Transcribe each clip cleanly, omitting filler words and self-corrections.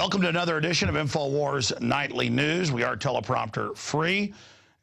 Welcome to another edition of InfoWars Nightly News. We are teleprompter free,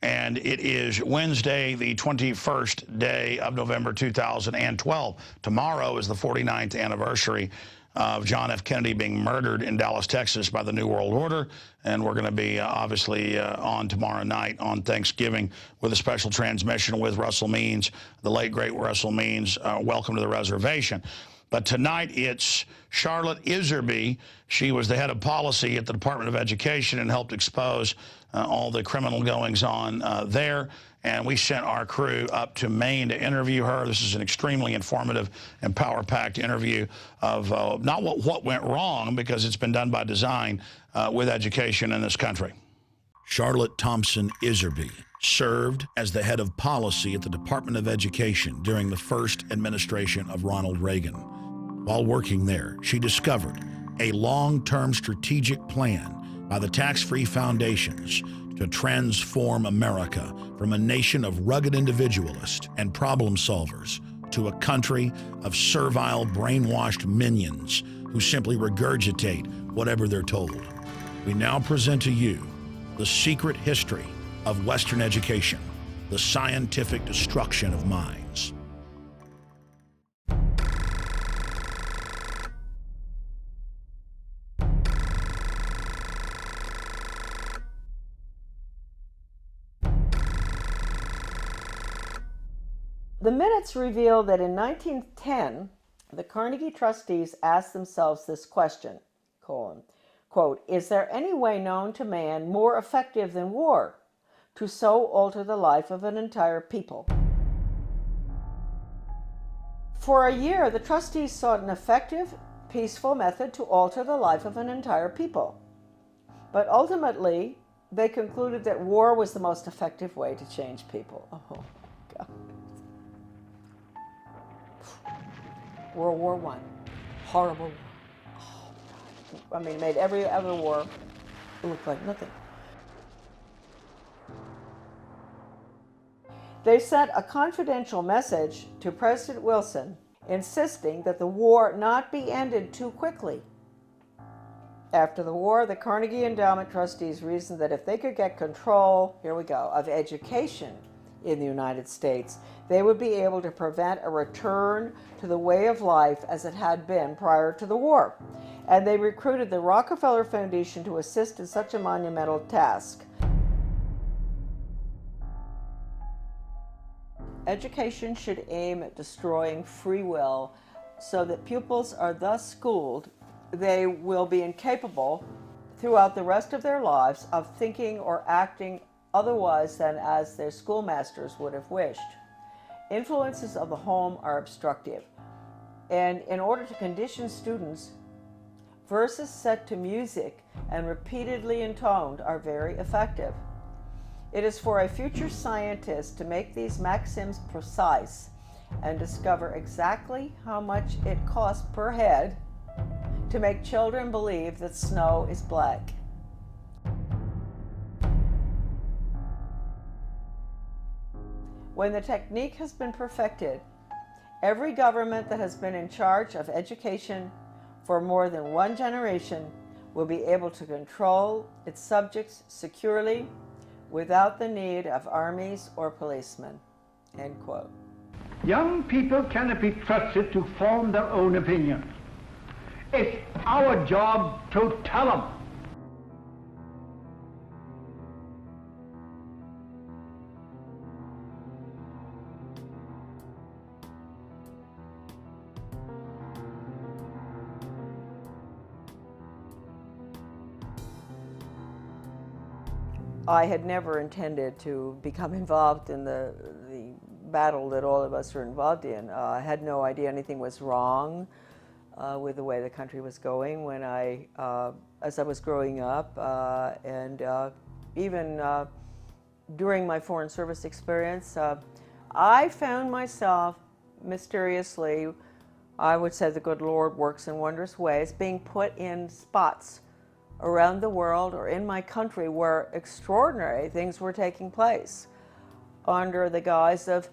and it is Wednesday, the 21st day of November 2012. Tomorrow is the 49th anniversary of John F. Kennedy being murdered in Dallas, Texas by the New World Order, and we're going to be obviously on tomorrow night on Thanksgiving with a special transmission with Russell Means, the late, great Russell Means. Welcome to the reservation. But tonight it's Charlotte Iserbyt. She was the head of policy at the Department of Education and helped expose all the criminal goings-on there. And we sent our crew up to Maine to interview her. This is an extremely informative and power-packed interview of not what went wrong, because it's been done by design with education in this country. Charlotte Thompson Iserbyt served as the head of policy at the Department of Education during the first administration of Ronald Reagan. While working there, she discovered a long-term strategic plan by the tax-free foundations to transform America from a nation of rugged individualists and problem solvers to a country of servile, brainwashed minions who simply regurgitate whatever they're told. We now present to you the secret history of Western education, the scientific destruction of minds. The minutes reveal that in 1910, the Carnegie trustees asked themselves this question, quote, "Is there any way known to man more effective than war to so alter the life of an entire people?" For a year, the trustees sought an effective, peaceful method to alter the life of an entire people. But ultimately, they concluded that war was the most effective way to change people. Oh, God. World War I, horrible war. Oh, God. I mean, it made every other war look like nothing. They sent a confidential message to President Wilson insisting that the war not be ended too quickly. After the war, the Carnegie Endowment trustees reasoned that if they could get control, here we go, of education in the United States, they would be able to prevent a return to the way of life as it had been prior to the war. And they recruited the Rockefeller Foundation to assist in such a monumental task. Education should aim at destroying free will so that pupils are thus schooled they will be incapable throughout the rest of their lives of thinking or acting otherwise than as their schoolmasters would have wished. Influences of the home are obstructive, and in order to condition students, verses set to music and repeatedly intoned are very effective. It is for a future scientist to make these maxims precise and discover exactly how much it costs per head to make children believe that snow is black. When the technique has been perfected, every government that has been in charge of education for more than one generation will be able to control its subjects securely without the need of armies or policemen." End quote. Young people cannot be trusted to form their own opinions. It's our job to tell them. I had never intended to become involved in the battle that all of us are involved in. I had no idea anything was wrong with the way the country was going when as I was growing up, and even during my Foreign Service experience, I found myself mysteriously, I would say the good Lord works in wondrous ways, being put in spots around the world or in my country where extraordinary things were taking place under the guise of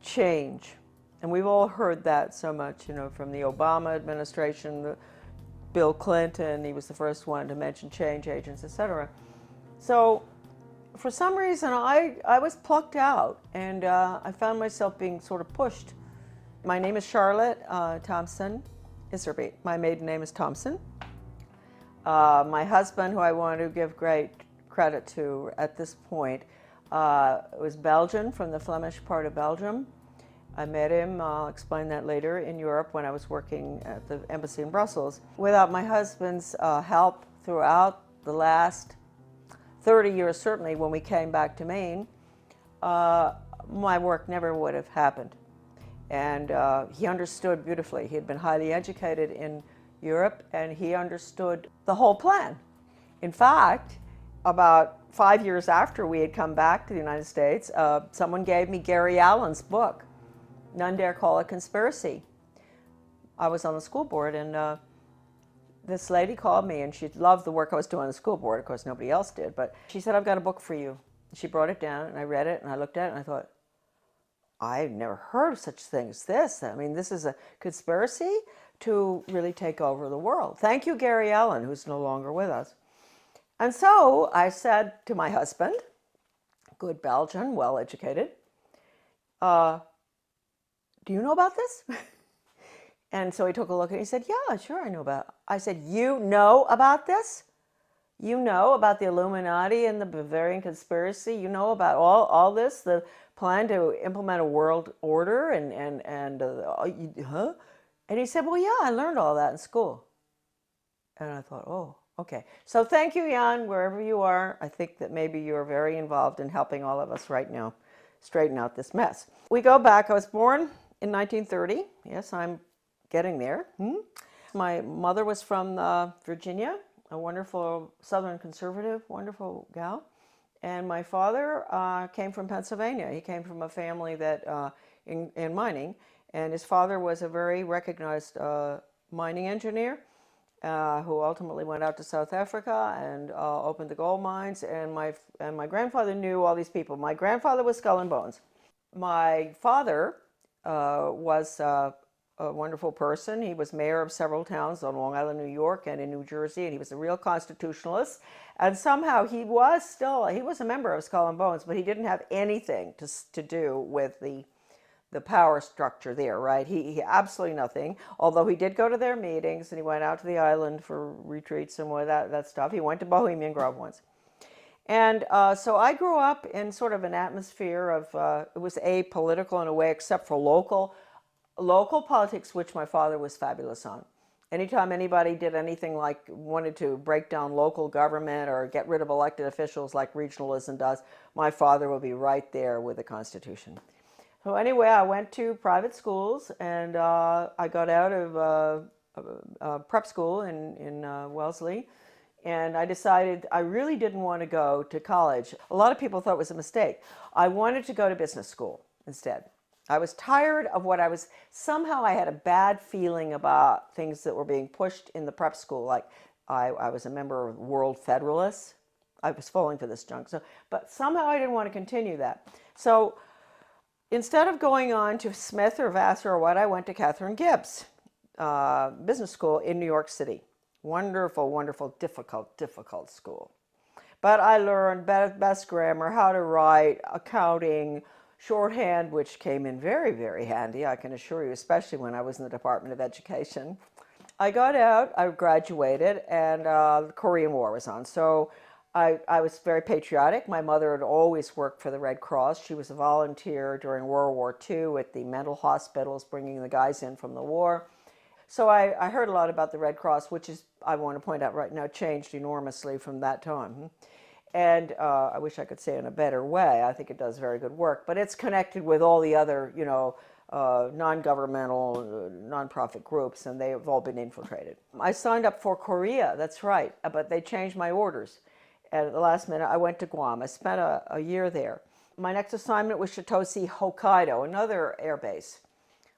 change. And we've all heard that so much, you know, from the Obama administration, the Bill Clinton. He was the first one to mention change agents, etc. So for some reason, I was plucked out, and I found myself being sort of pushed. My name is Charlotte Thompson Iserbyt. My maiden name is Thompson. My husband, who I want to give great credit to at this point, was Belgian, from the Flemish part of Belgium. I met him, I'll explain that later, in Europe when I was working at the embassy in Brussels. Without my husband's help throughout the last 30 years, certainly when we came back to Maine, my work never would have happened. And he understood beautifully. He had been highly educated in Europe, and he understood the whole plan. In fact, about 5 years after we had come back to the United States, someone gave me Gary Allen's book, None Dare Call It Conspiracy. I was on the school board, and this lady called me, and she loved the work I was doing on the school board. Of course, nobody else did, but she said, I've got a book for you. She brought it down, and I read it, and I looked at it, and I thought, I've never heard of such thing as this. I mean, this is a conspiracy to really take over the world. Thank you, Gary Allen, who's no longer with us. And so I said to my husband, good Belgian, well-educated, do you know about this? And so he took a look and he said, yeah, sure, I know about it. I said, you know about this? You know about the Illuminati and the Bavarian conspiracy? You know about all this, the plan to implement a world order huh? And he said, well, yeah, I learned all that in school. And I thought, oh, okay. So thank you, Jan, wherever you are. I think that maybe you're very involved in helping all of us right now straighten out this mess. We go back. I was born in 1930. Yes, I'm getting there. My mother was from Virginia, a wonderful Southern conservative, wonderful gal. And my father came from Pennsylvania. He came from a family that in mining, and his father was a very recognized mining engineer who ultimately went out to South Africa and opened the gold mines. And my grandfather knew all these people. My grandfather was Skull and Bones. My father was a wonderful person. He was mayor of several towns on Long Island, New York, and in New Jersey, and he was a real constitutionalist. And somehow he was a member of Skull and Bones, but he didn't have anything to do with the power structure there, right? He absolutely nothing, although he did go to their meetings, and he went out to the island for retreats and that stuff. He went to Bohemian Grove once. And so I grew up in sort of an atmosphere of, it was apolitical in a way, except for local politics, which my father was fabulous on. Anytime anybody did anything like wanted to break down local government or get rid of elected officials like regionalism does, my father would be right there with the Constitution. So anyway, I went to private schools, and I got out of prep school in Wellesley, and I decided I really didn't want to go to college. A lot of people thought it was a mistake. I wanted to go to business school instead. I was tired of somehow I had a bad feeling about things that were being pushed in the prep school. Like I was a member of World Federalists. I was falling for this junk. But somehow I didn't want to continue that. So instead of going on to Smith or Vassar or what, I went to Catherine Gibbs Business School in New York City. Wonderful, wonderful, difficult school. But I learned best grammar, how to write, accounting, shorthand, which came in very, very handy, I can assure you, especially when I was in the Department of Education. I got out, I graduated, and the Korean War was on. So I was very patriotic. My mother had always worked for the Red Cross. She was a volunteer during World War II at the mental hospitals, bringing the guys in from the war. So I heard a lot about the Red Cross, which is, I want to point out right now, changed enormously from that time. And I wish I could say in a better way. I think it does very good work. But it's connected with all the other, non-governmental, nonprofit groups, and they have all been infiltrated. I signed up for Korea, that's right, but they changed my orders. And at the last minute, I went to Guam. I spent a year there. My next assignment was Chitose, Hokkaido, another air base,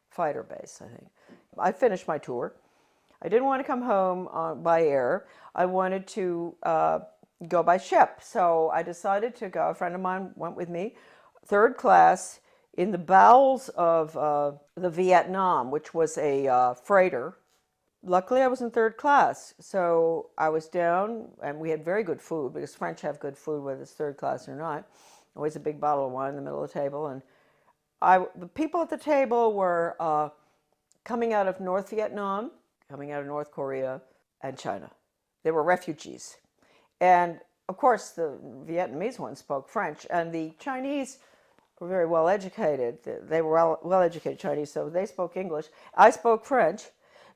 fighter base, I think. I finished my tour. I didn't want to come home by air. I wanted to go by ship. So I decided to go. A friend of mine went with me, third class, in the bowels of the Vietnam, which was a freighter Luckily, I was in third class, so I was down, and we had very good food because French have good food whether it's third class or not. Always a big bottle of wine in the middle of the table, and the people at the table were coming out of North Vietnam, coming out of North Korea, and China. They were refugees, and of course the Vietnamese ones spoke French, and the Chinese were very well educated. They were well educated Chinese, so they spoke English. I spoke French.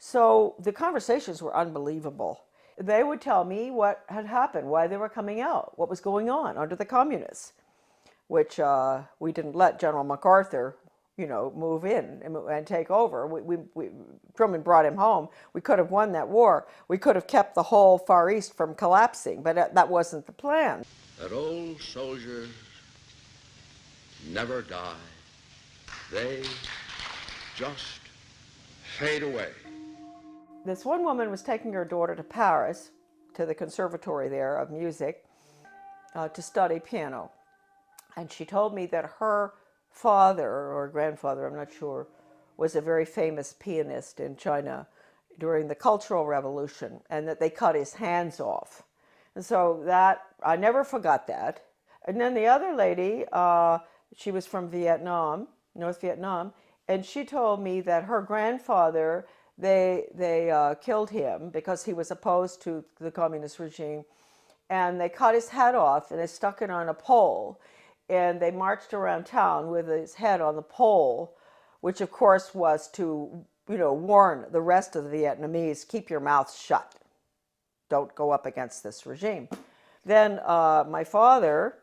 So the conversations were unbelievable. They would tell me what had happened, why they were coming out, what was going on under the communists, which we didn't let General MacArthur, move in and take over. Truman brought him home. We could have won that war. We could have kept the whole Far East from collapsing, but that wasn't the plan. That old soldiers never die. They just fade away. This one woman was taking her daughter to Paris, to the conservatory there of music, to study piano. And she told me that her father, or grandfather, I'm not sure, was a very famous pianist in China during the Cultural Revolution, and that they cut his hands off. And so I never forgot that. And then the other lady, she was from Vietnam, North Vietnam, and she told me that her grandfather, they killed him because he was opposed to the communist regime, and they cut his head off and they stuck it on a pole, and they marched around town with his head on the pole, which of course was to warn the rest of the Vietnamese, keep your mouths shut, don't go up against this regime. Then my father,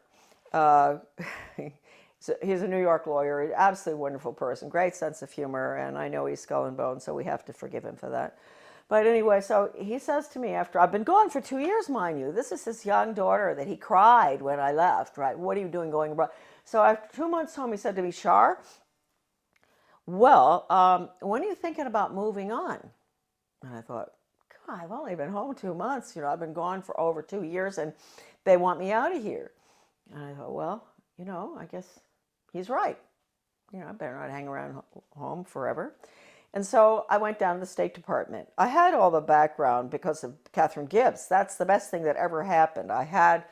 he's a New York lawyer, absolutely wonderful person, great sense of humor, and I know he's skull and bones, so we have to forgive him for that. But anyway, so he says to me after, I've been gone for 2 years, mind you. This is his young daughter that he cried when I left, right? What are you doing going abroad? So after 2 months home, he said to me, Shar, well, when are you thinking about moving on? And I thought, God, I've only been home 2 months. I've been gone for over 2 years, and they want me out of here. And I thought, well, I guess he's right. I better not hang around home forever. And so I went down to the State Department. I had all the background because of Catherine Gibbs. That's the best thing that ever happened. I had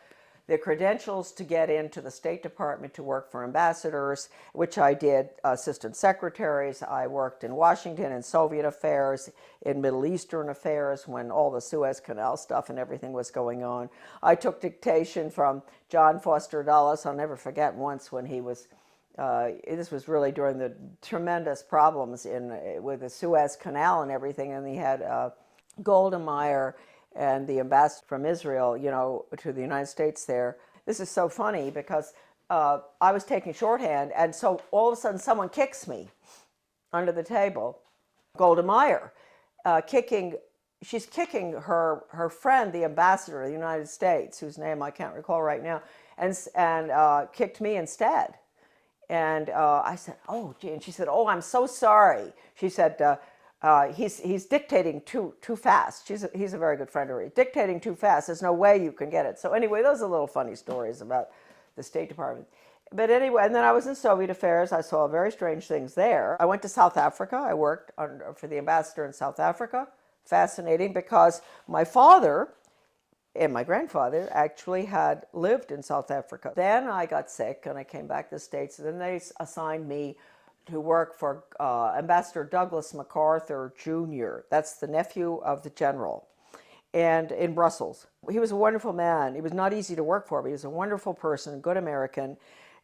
the credentials to get into the State Department to work for ambassadors, which I did, assistant secretaries. I worked in Washington in Soviet affairs, in Middle Eastern affairs when all the Suez Canal stuff and everything was going on. I took dictation from John Foster Dulles. I'll never forget once when he was this was really during the tremendous problems with the Suez Canal and everything, and he had Golda Meir and the ambassador from Israel, to the United States there. This is so funny because I was taking shorthand, and so all of a sudden someone kicks me under the table. Golda Meir, she's kicking her friend, the ambassador of the United States, whose name I can't recall right now, and kicked me instead. And I said, oh, gee. And she said, oh, I'm so sorry. She said, he's dictating too fast. He's a very good friend of hers. Dictating too fast. There's no way you can get it. So anyway, those are little funny stories about the State Department. But anyway, and then I was in Soviet affairs. I saw very strange things there. I went to South Africa. I worked for the ambassador in South Africa. Fascinating because my father and my grandfather actually had lived in South Africa. Then I got sick and I came back to the States, and then they assigned me to work for Ambassador Douglas MacArthur Jr. That's the nephew of the general, and in Brussels. He was a wonderful man. He was not easy to work for, but he was a wonderful person, a good American.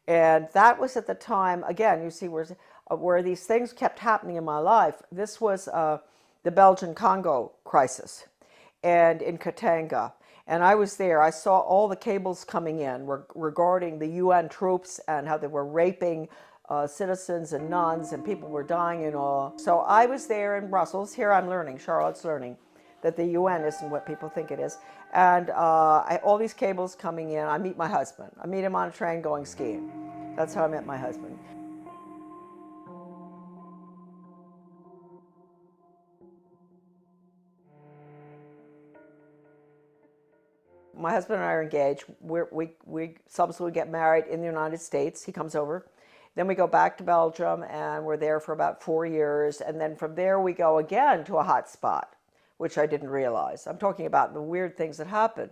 And that was at the time, again, you see where these things kept happening in my life. This was the Belgian-Congo crisis, and in Katanga. And I was there. I saw all the cables coming in regarding the UN troops and how they were raping citizens and nuns, and people were dying and all. So I was there in Brussels. Here I'm learning, Charlotte's learning, that the UN isn't what people think it is. And all these cables coming in. I meet my husband. I meet him on a train going skiing. That's how I met my husband. My husband and I are engaged. We subsequently get married in the United States. He comes over. Then we go back to Belgium, and we're there for about 4 years. And then from there we go again to a hot spot. which I didn't realize. I'm talking about the weird things that happened.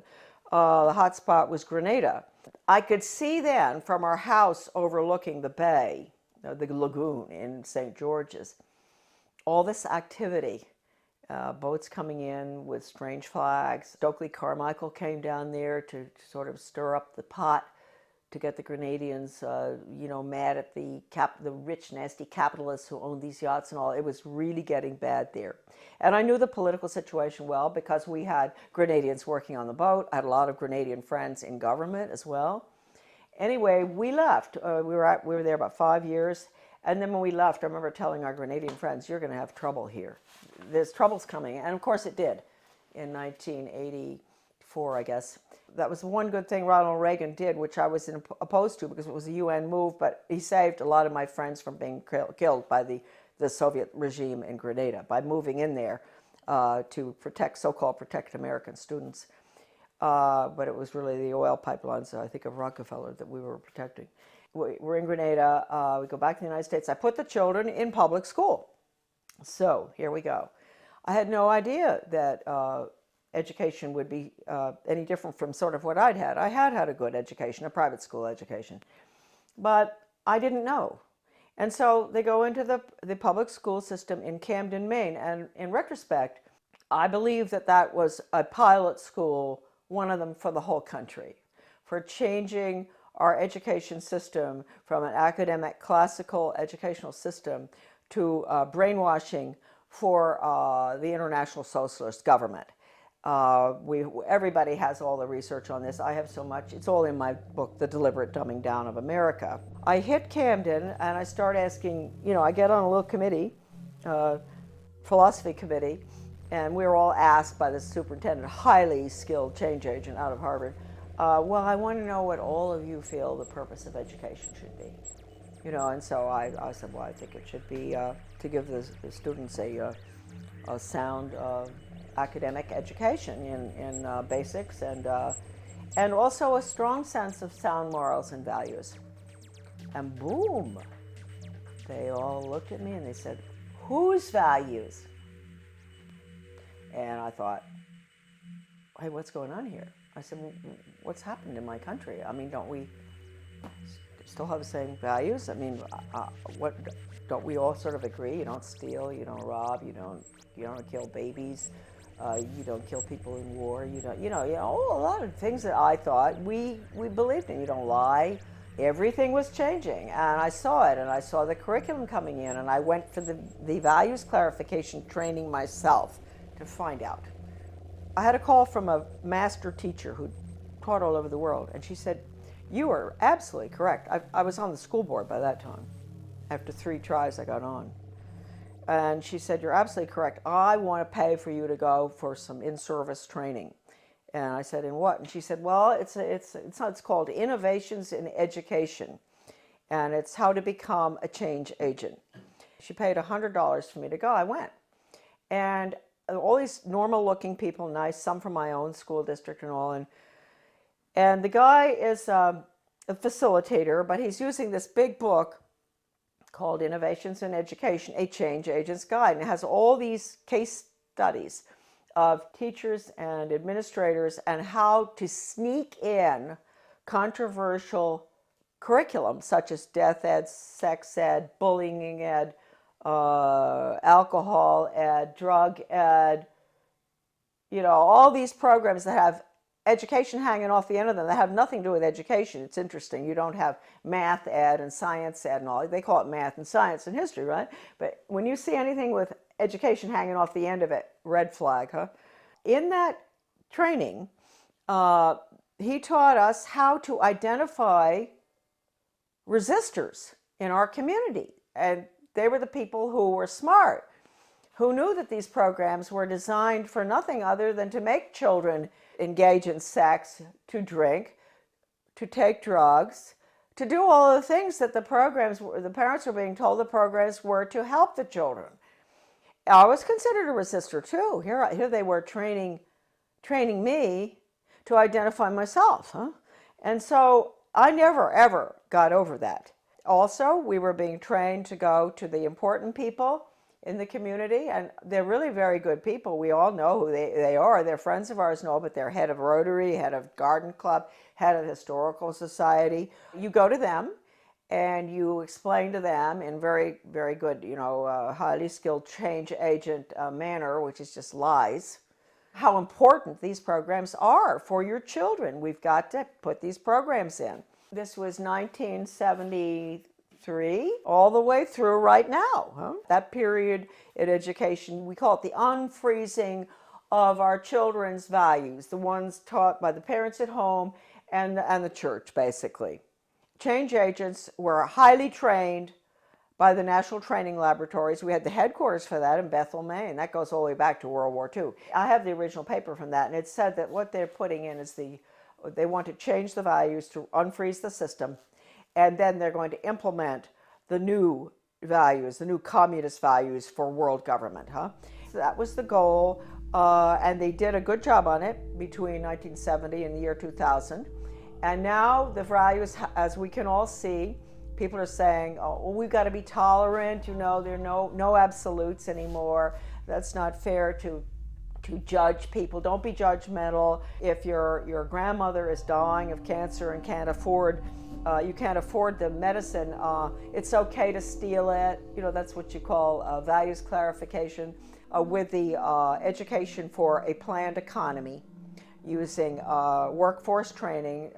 The hot spot was Grenada. I could see then from our house overlooking the bay, the lagoon in St. George's, all this activity. Boats coming in with strange flags. Stokely Carmichael came down there to sort of stir up the pot to get the Grenadians, mad at the rich, nasty capitalists who owned these yachts and all. It was really getting bad there. And I knew the political situation well because we had Grenadians working on the boat. I had a lot of Grenadian friends in government as well. Anyway, we left. We were there about 5 years. And then when we left, I remember telling our Grenadian friends, you're going to have trouble here. There's troubles coming. And of course it did in 1984, I guess. That was one good thing Ronald Reagan did, which I was opposed to because it was a UN move, but he saved a lot of my friends from being killed by the Soviet regime in Grenada by moving in there to so-called protect American students. But it was really the oil pipelines, I think, of Rockefeller that we were protecting. We're in Grenada. We go back to the United States. I put the children in public school. So here we go. I had no idea that education would be any different from sort of what I'd had. I had a good education, a private school education, but I didn't know. And so they go into the public school system in Camden, Maine. And in retrospect, I believe that was a pilot school, one of them for the whole country, for changing our education system from an academic, classical educational system to brainwashing for the international socialist government. Everybody has all the research on this. I have so much. It's all in my book, The Deliberate Dumbing Down of America. I hit Camden and I start asking, I get on a little committee, philosophy committee, and we were all asked by the superintendent, highly skilled change agent out of Harvard, well, I want to know what all of you feel the purpose of education should be. And so I said, well, I think it should be to give the students a sound academic education in basics and also a strong sense of sound morals and values. And boom, they all looked at me and they said, whose values? And I thought, hey, what's going on here? I said, well, what's happened in my country? I mean, don't we still have the same values? I mean, what don't we all sort of agree? You don't steal, you don't rob, you don't kill babies, you don't kill people in war, a lot of things that I thought we believed in. You don't lie. Everything was changing, and I saw it, and I saw the curriculum coming in, and I went for the values clarification training myself to find out. I had a call from a master teacher who taught all over the world, and she said, you are absolutely correct. I was on the school board by that time. After 3 tries, I got on. And she said, you're absolutely correct. I want to pay for you to go for some in-service training. And I said, in what? And she said, well, it's called Innovations in Education, and it's how to become a change agent. She paid $100 for me to go. I went. And all these normal-looking people, nice, some from my own school district and all, and the guy is a facilitator, but he's using this big book called Innovations in Education, a Change Agent's Guide, and it has all these case studies of teachers and administrators and how to sneak in controversial curriculum such as death ed, sex ed, bullying ed, alcohol ed, drug ed, all these programs that have education hanging off the end of them that have nothing to do with education. It's interesting. You don't have math ed and science ed and all. They call it math and science and history, right? But when you see anything with education hanging off the end of it, red flag, huh? In that training, he taught us how to identify resistors in our community. And they were the people who were smart, who knew that these programs were designed for nothing other than to make children engage in sex, to drink, to take drugs, to do all the things that the parents were being told the programs were to help the children. I was considered a resistor too. Here they were training me to identify myself, huh? And so I never, ever got over that. Also, we were being trained to go to the important people in the community, and they're really very good people. We all know who they are. They're friends of ours and all, but they're head of Rotary, head of Garden Club, head of Historical Society. You go to them and you explain to them in very, very good, highly skilled change agent manner, which is just lies, how important these programs are for your children. We've got to put these programs in. This was 1973 all the way through right now. Huh? That period in education, we call it the unfreezing of our children's values, the ones taught by the parents at home and the church, basically. Change agents were highly trained by the National Training Laboratories. We had the headquarters for that in Bethel, Maine. That goes all the way back to World War II. I have the original paper from that, and it said that what they're putting in is they want to change the values to unfreeze the system, and then they're going to implement the new values, the new communist values for world government. So that was the goal, and they did a good job on it between 1970 and the year 2000. And now the values, as we can all see, people are saying, oh, well, we've got to be tolerant, there are no absolutes anymore. That's not fair to judge people. Don't be judgmental. If your grandmother is dying of cancer and you can't afford the medicine, it's okay to steal it. That's what you call values clarification with the education for a planned economy, using workforce training,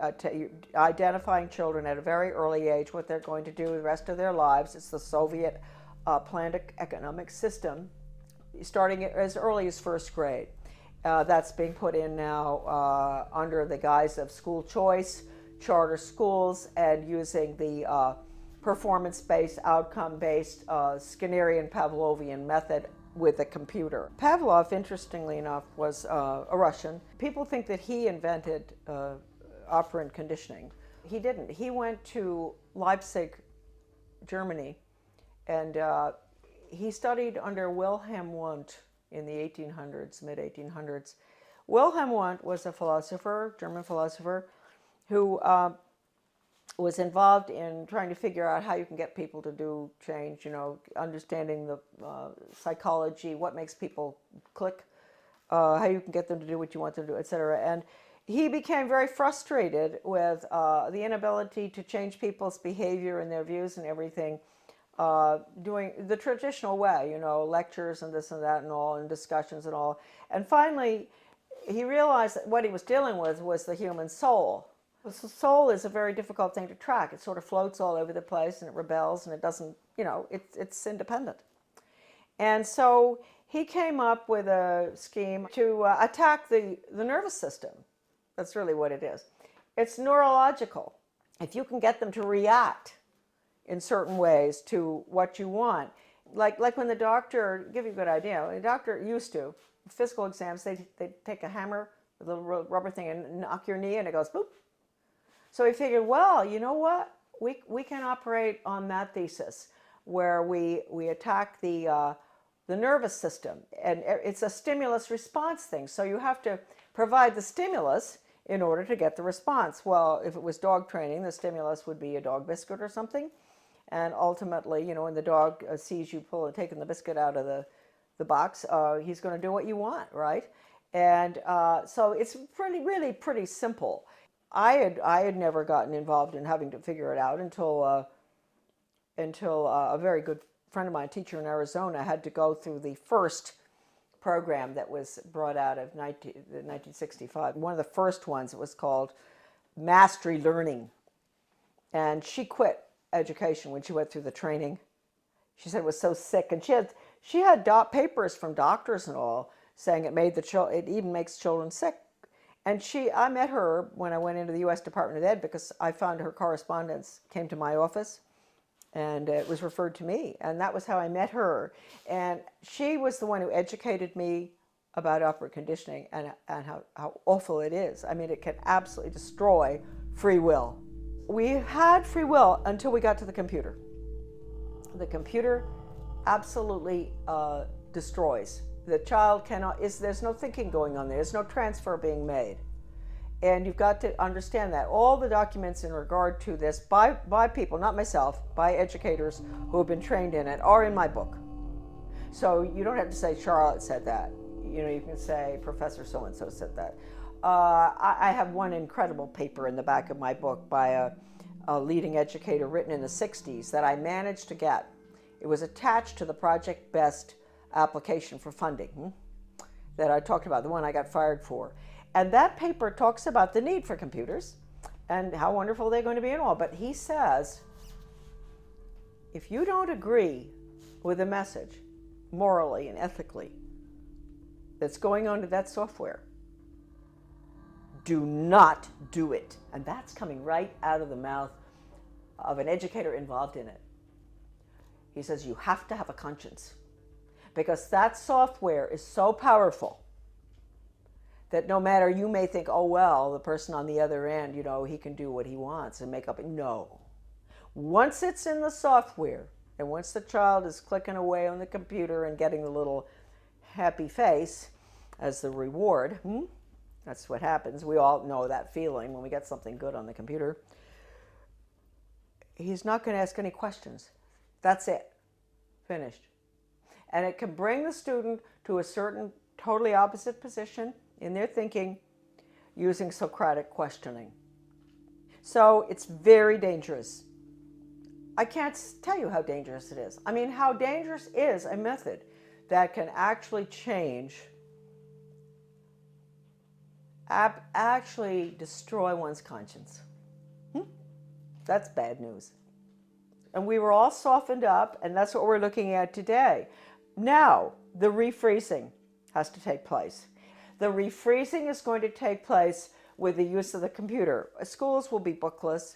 identifying children at a very early age what they're going to do the rest of their lives. It's the Soviet planned economic system, starting as early as first grade. That's being put in now under the guise of school choice, charter schools, and using the performance-based, outcome-based Skinnerian Pavlovian method with a computer. Pavlov, interestingly enough, was a Russian. People think that he invented operant conditioning. He didn't. He went to Leipzig, Germany, and he studied under Wilhelm Wundt in the 1800s, mid-1800s. Wilhelm Wundt was a philosopher, German philosopher, who was involved in trying to figure out how you can get people to do change, understanding the psychology, what makes people click, how you can get them to do what you want them to do, etc. And he became very frustrated with the inability to change people's behavior and their views and everything, doing the traditional way, lectures and this and that and all, and discussions and all. And finally, he realized that what he was dealing with was the human soul. The soul is a very difficult thing to track. It sort of floats all over the place, and it rebels, and it doesn't, it's independent. And so he came up with a scheme to attack the nervous system. That's really what it is. It's neurological. If you can get them to react in certain ways to what you want, like when the doctor, give you a good idea, the doctor used to, physical exams, they'd take a hammer, a little rubber thing, and knock your knee, and it goes boop. So he figured, well, you know what? We can operate on that thesis where we attack the nervous system, and it's a stimulus response thing. So you have to provide the stimulus in order to get the response. Well, if it was dog training, the stimulus would be a dog biscuit or something, and ultimately, when the dog sees you taking the biscuit out of the box, he's going to do what you want, right? And so it's really pretty simple. I had never gotten involved in having to figure it out until a very good friend of mine, a teacher in Arizona, had to go through the first program that was brought out of 1965. One of the first ones, it was called Mastery Learning. And she quit education when she went through the training. She said it was so sick, and she had papers from doctors and all saying it even makes children sick. And I met her when I went into the U.S. Department of Ed, because I found her correspondence came to my office, and it was referred to me. And that was how I met her. And she was the one who educated me about operant conditioning and how awful it is. I mean, it can absolutely destroy free will. We had free will until we got to the computer. The computer absolutely destroys. The child there's no thinking going on there. There's no transfer being made. And you've got to understand that. All the documents in regard to this by people, not myself, by educators who have been trained in it, are in my book. So you don't have to say Charlotte said that. You know, you can say Professor so-and-so said that. I have one incredible paper in the back of my book by a leading educator written in the 60s that I managed to get. It was attached to the Project Best application for funding that I talked about, the one I got fired for. And that paper talks about the need for computers and how wonderful they're going to be and all. But he says, if you don't agree with the message, morally and ethically, that's going on to that software, do not do it. And that's coming right out of the mouth of an educator involved in it. He says you have to have a conscience, because that software is so powerful that no matter, you may think, oh, well, the person on the other end, you know, he can do what he wants and make up. No. Once it's in the software, and once the child is clicking away on the computer and getting the little happy face as the reward, that's what happens. We all know that feeling when we get something good on the computer. He's not going to ask any questions. That's it. Finished. And it can bring the student to a certain totally opposite position in their thinking using Socratic questioning. So it's very dangerous. I can't tell you how dangerous it is. I mean, how dangerous is a method that can actually change, actually destroy one's conscience. That's bad news. And we were all softened up, and that's what we're looking at today. Now, the refreezing has to take place. The refreezing is going to take place with the use of the computer. Schools will be bookless.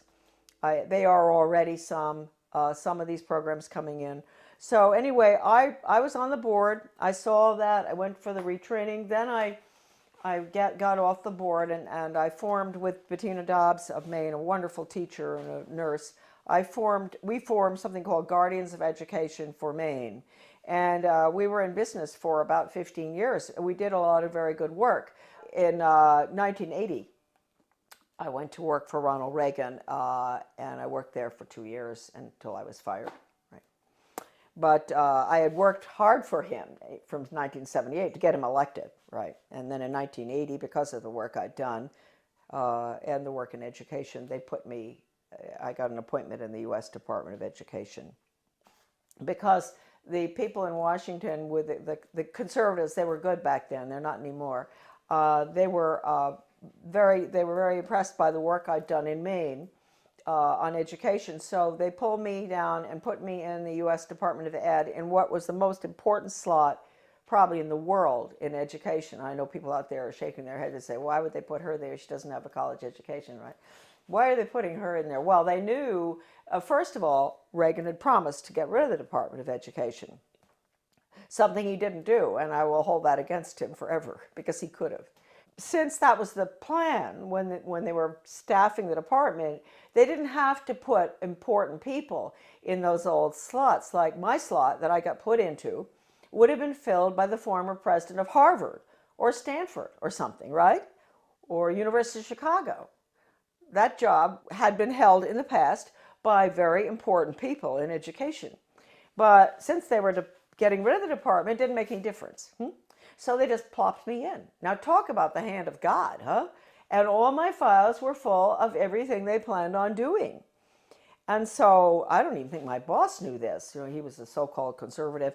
They are already some of these programs coming in. So anyway, I was on the board. I saw that. I went for the retraining. Then I got off the board, and I formed with Bettina Dobbs of Maine, a wonderful teacher and a nurse. We formed something called Guardians of Education for Maine. And we were in business for about 15 years. We did a lot of very good work. In 1980, I went to work for Ronald Reagan, and I worked there for 2 years until I was fired. Right. But I had worked hard for him from 1978 to get him elected. Right. And then in 1980, because of the work I'd done and the work in education, I got an appointment in the U.S. Department of Education. Because the people in Washington, with the conservatives, they were good back then. They're not anymore. They were very impressed by the work I'd done in Maine on education. So they pulled me down and put me in the U.S. Department of Ed in what was the most important slot probably in the world in education. I know people out there are shaking their head and say, why would they put her there? She doesn't have a college education, right? Why are they putting her in there? Well, they knew, first of all, Reagan had promised to get rid of the Department of Education, something he didn't do, and I will hold that against him forever, because he could have. Since that was the plan when they were staffing the department, they didn't have to put important people in those old slots. Like my slot that I got put into would have been filled by the former president of Harvard or Stanford or something, right? Or University of Chicago. That job had been held in the past by very important people in education. But since they were getting rid of the department, it didn't make any difference. So they just plopped me in. Now talk about the hand of God, huh? And all my files were full of everything they planned on doing. And so I don't even think my boss knew this. You know, he was a so-called conservative.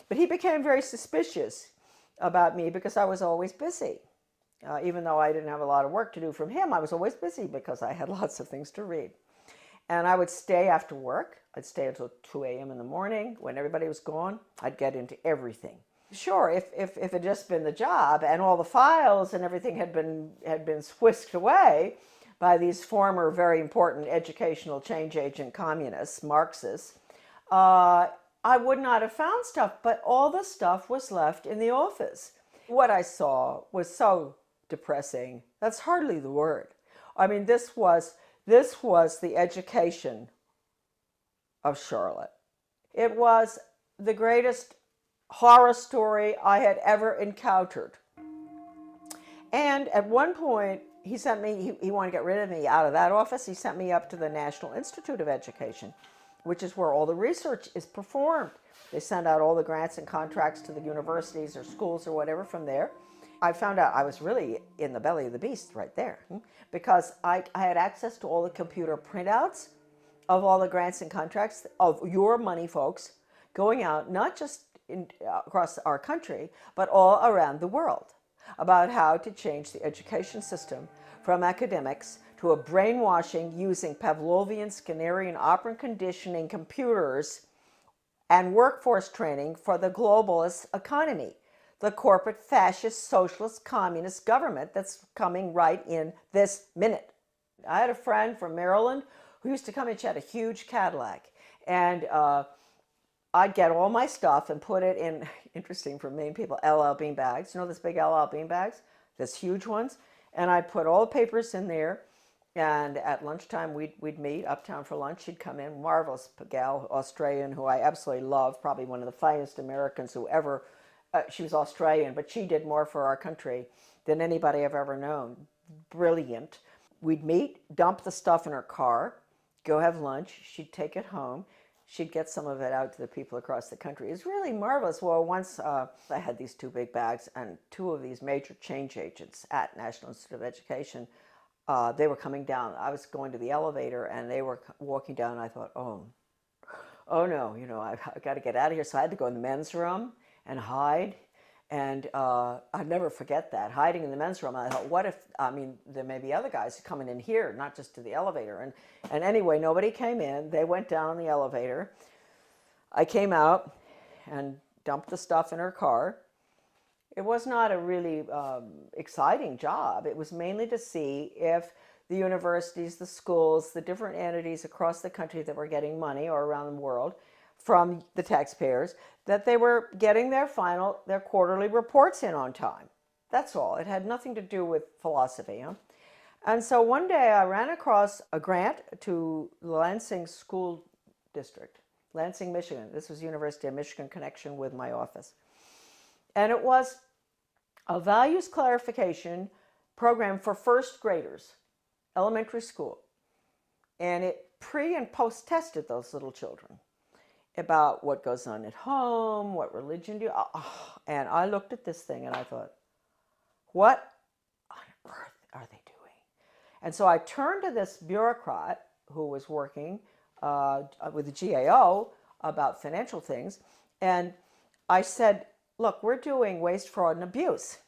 But he became very suspicious about me because I was always busy. Even though I didn't have a lot of work to do from him, I was always busy because I had lots of things to read. And I would stay after work. I'd stay until 2 a.m. in the morning. When everybody was gone, I'd get into everything. Sure, if it had just been the job and all the files and everything had been whisked away by these former very important educational change agent communists, Marxists, I would not have found stuff, but all the stuff was left in the office. What I saw was so depressing. That's hardly the word. I mean, this was the education of Charlotte. It was the greatest horror story I had ever encountered. And at one point, he sent me, he wanted to get rid of me out of that office. He sent me up to the National Institute of Education, which is where all the research is performed. They send out all the grants and contracts to the universities or schools or whatever from there. I found out I was really in the belly of the beast right there, because I had access to all the computer printouts of all the grants and contracts of your money, folks, going out not just across our country, but all around the world, about how to change the education system from academics to a brainwashing using Pavlovian, Skinnerian, operant conditioning computers and workforce training for the globalist economy, the corporate fascist socialist communist government that's coming right in this minute. I had a friend from Maryland who used to come and she had a huge Cadillac, and I'd get all my stuff and put it in, interesting for Maine people, LL bean bags. You know this big LL bean bags? This huge ones. And I'd put all the papers in there, and at lunchtime we'd meet uptown for lunch. She'd come in, marvelous gal, Australian, who I absolutely love, probably one of the finest Americans who ever, she was Australian, but she did more for our country than anybody I've ever known. Brilliant. We'd meet, dump the stuff in her car, go have lunch. She'd take it home. She'd get some of it out to the people across the country. It's really marvelous. Well, once I had these two big bags, and two of these major change agents at National Institute of Education, they were coming down. I was going to the elevator, and they were walking down, and I thought, oh no, you know, I've got to get out of here. So I had to go in the men's room and hide. And I'd never forget that, hiding in the men's room. And I thought, what if, I mean, there may be other guys coming in here, not just to the elevator. And anyway, nobody came in. They went down on the elevator. I came out and dumped the stuff in her car. It was not a really exciting job. It was mainly to see if the universities, the schools, the different entities across the country that were getting money, or around the world, from the taxpayers, that they were getting their quarterly reports in on time. That's all. It had nothing to do with philosophy. Huh? And so one day I ran across a grant to Lansing School District, Lansing, Michigan. This was University of Michigan connection with my office. And it was a values clarification program for first graders, elementary school. And it pre and post tested those little children about what goes on at home, what religion do you... And I looked at this thing and I thought, what on earth are they doing? And so I turned to this bureaucrat who was working with the GAO about financial things, and I said, look, we're doing waste, fraud, and abuse.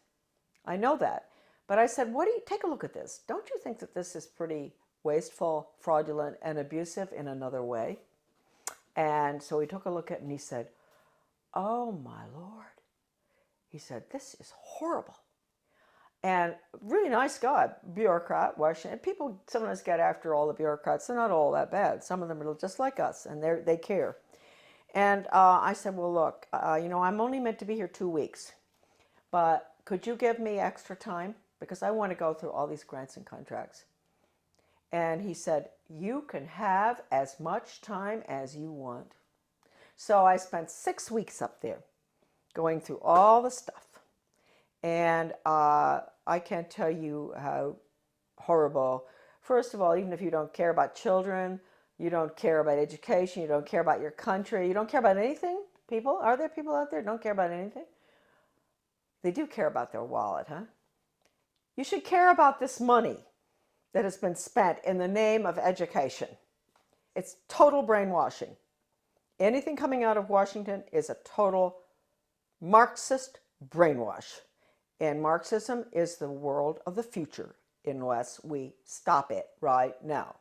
I know that. But I said, take a look at this. Don't you think that this is pretty wasteful, fraudulent, and abusive in another way? And so he took a look at it and he said, oh my Lord. He said, this is horrible. And really nice guy, bureaucrat, Washington. People sometimes get after all the bureaucrats. They're not all that bad. Some of them are just like us, and they care. And I said, well, look, you know, I'm only meant to be here 2 weeks, but could you give me extra time? Because I want to go through all these grants and contracts. And he said, you can have as much time as you want. So I spent 6 weeks up there going through all the stuff. And I can't tell you how horrible. First of all, even if you don't care about children, you don't care about education, you don't care about your country, you don't care about anything, people, are there people out there who don't care about anything? They do care about their wallet, huh? You should care about this money that has been spent in the name of education. It's total brainwashing. Anything coming out of Washington is a total Marxist brainwash. And Marxism is the world of the future unless we stop it right now.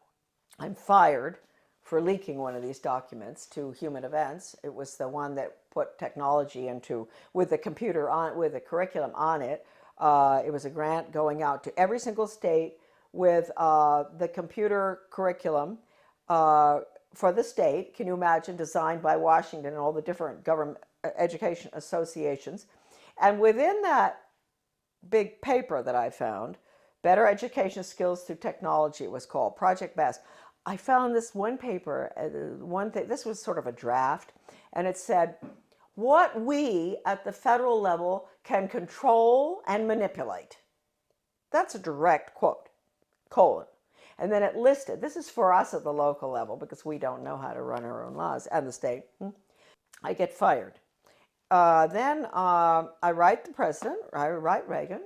I'm fired for leaking one of these documents to Human Events. It was the one that put technology into, with the computer on, with the curriculum on it. It was a grant going out to every single state with the computer curriculum for the state. Can you imagine, designed by Washington and all the different government education associations. And within that big paper that I found, Better Education Skills Through Technology, it was called, Project BEST. I found this one paper, this was sort of a draft, and it said, what we at the federal level can control and manipulate. That's a direct quote, colon. And then it listed, this is for us at the local level because we don't know how to run our own laws, and the state. I get fired. Then I write the president, I write Reagan,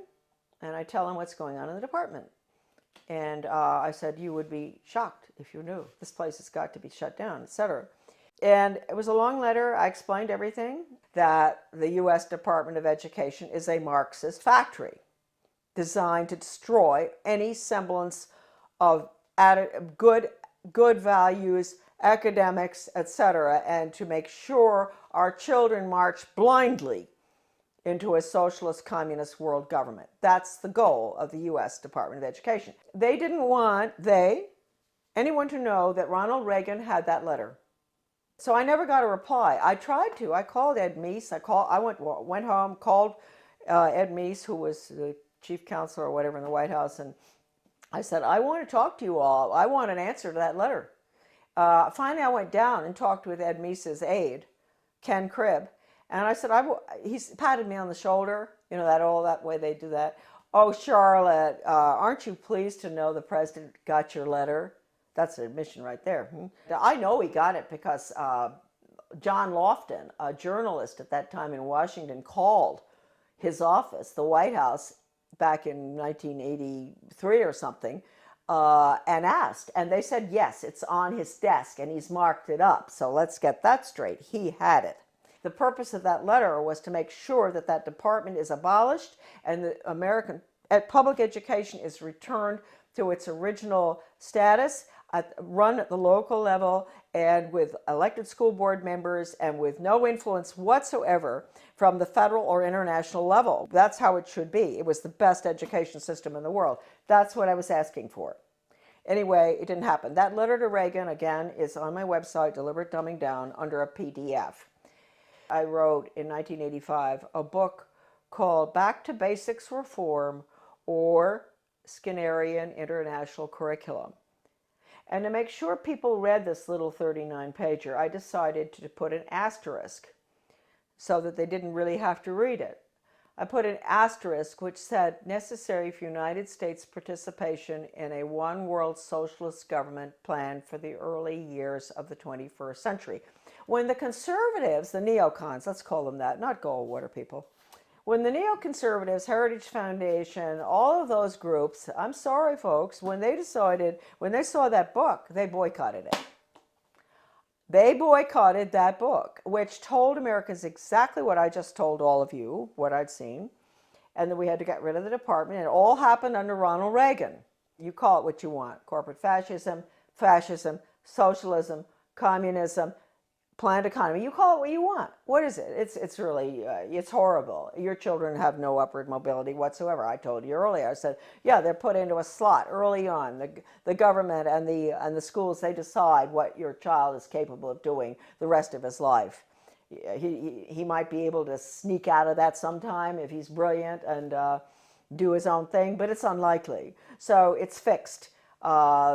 and I tell him what's going on in the department. And I said, you would be shocked if you knew. This place has got to be shut down, etc. And it was a long letter. I explained everything, that the U.S. Department of Education is a Marxist factory designed to destroy any semblance of good values, academics, etc., and to make sure our children march blindly into a socialist communist world government. That's the goal of the U.S. Department of Education. They didn't want anyone to know that Ronald Reagan had that letter. So I never got a reply. I tried to. I called Ed Meese. I went home, called Ed Meese, who was the chief counselor or whatever in the White House, and I said, I want to talk to you all. I want an answer to that letter. Finally, I went down and talked with Ed Meese's aide, Ken Cribb, and I said, he patted me on the shoulder, you know, that way they do that. Oh, Charlotte, aren't you pleased to know the president got your letter? That's an admission right there. I know he got it because John Lofton, a journalist at that time in Washington, called his office, the White House, back in 1983 or something, and asked. And they said, yes, it's on his desk and he's marked it up. So let's get that straight. He had it. The purpose of that letter was to make sure that that department is abolished and the American public education is returned to its original status, run at the local level and with elected school board members and with no influence whatsoever from the federal or international level. That's how it should be. It was the best education system in the world. That's what I was asking for. Anyway, it didn't happen. That letter to Reagan, again, is on my website, Deliberate Dumbing Down, under a PDF. I wrote in 1985 a book called Back to Basics Reform or Skinnerian International Curriculum. And to make sure people read this little 39-pager, I decided to put an asterisk so that they didn't really have to read it. I put an asterisk which said, necessary for United States participation in a one-world socialist government plan for the early years of the 21st century. When the conservatives, the neocons, let's call them that, not Goldwater people, when the neoconservatives, Heritage Foundation, all of those groups, I'm sorry folks, when they saw that book, they boycotted it. They boycotted that book, which told Americans exactly what I just told all of you, what I'd seen, and that we had to get rid of the department. It all happened under Ronald Reagan. You call it what you want, corporate fascism, socialism, communism, planned economy. You call it what you want. What is it? It's really, it's horrible. Your children have no upward mobility whatsoever. I told you earlier. I said, yeah, they're put into a slot early on. The government and the schools, they decide what your child is capable of doing the rest of his life. He might be able to sneak out of that sometime if he's brilliant and do his own thing, but it's unlikely. So it's fixed.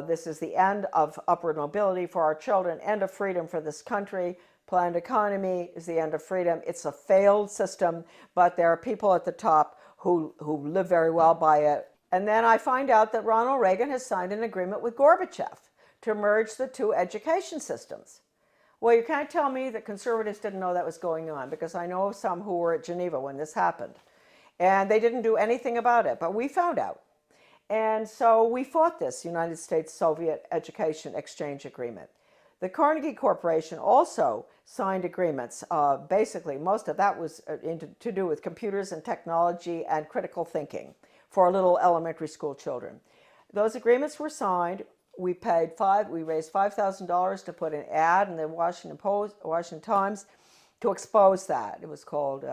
This is the end of upward mobility for our children, end of freedom for this country. Planned economy is the end of freedom. It's a failed system, but there are people at the top who live very well by it. And then I find out that Ronald Reagan has signed an agreement with Gorbachev to merge the two education systems. Well, you can't tell me that conservatives didn't know that was going on, because I know of some who were at Geneva when this happened. And they didn't do anything about it, but we found out. And so we fought this United States-Soviet Education Exchange Agreement. The Carnegie Corporation also signed agreements. Basically, most of that was to do with computers and technology and critical thinking for little elementary school children. Those agreements were signed. We raised $5,000 to put an ad in the Washington Times to expose that. It was called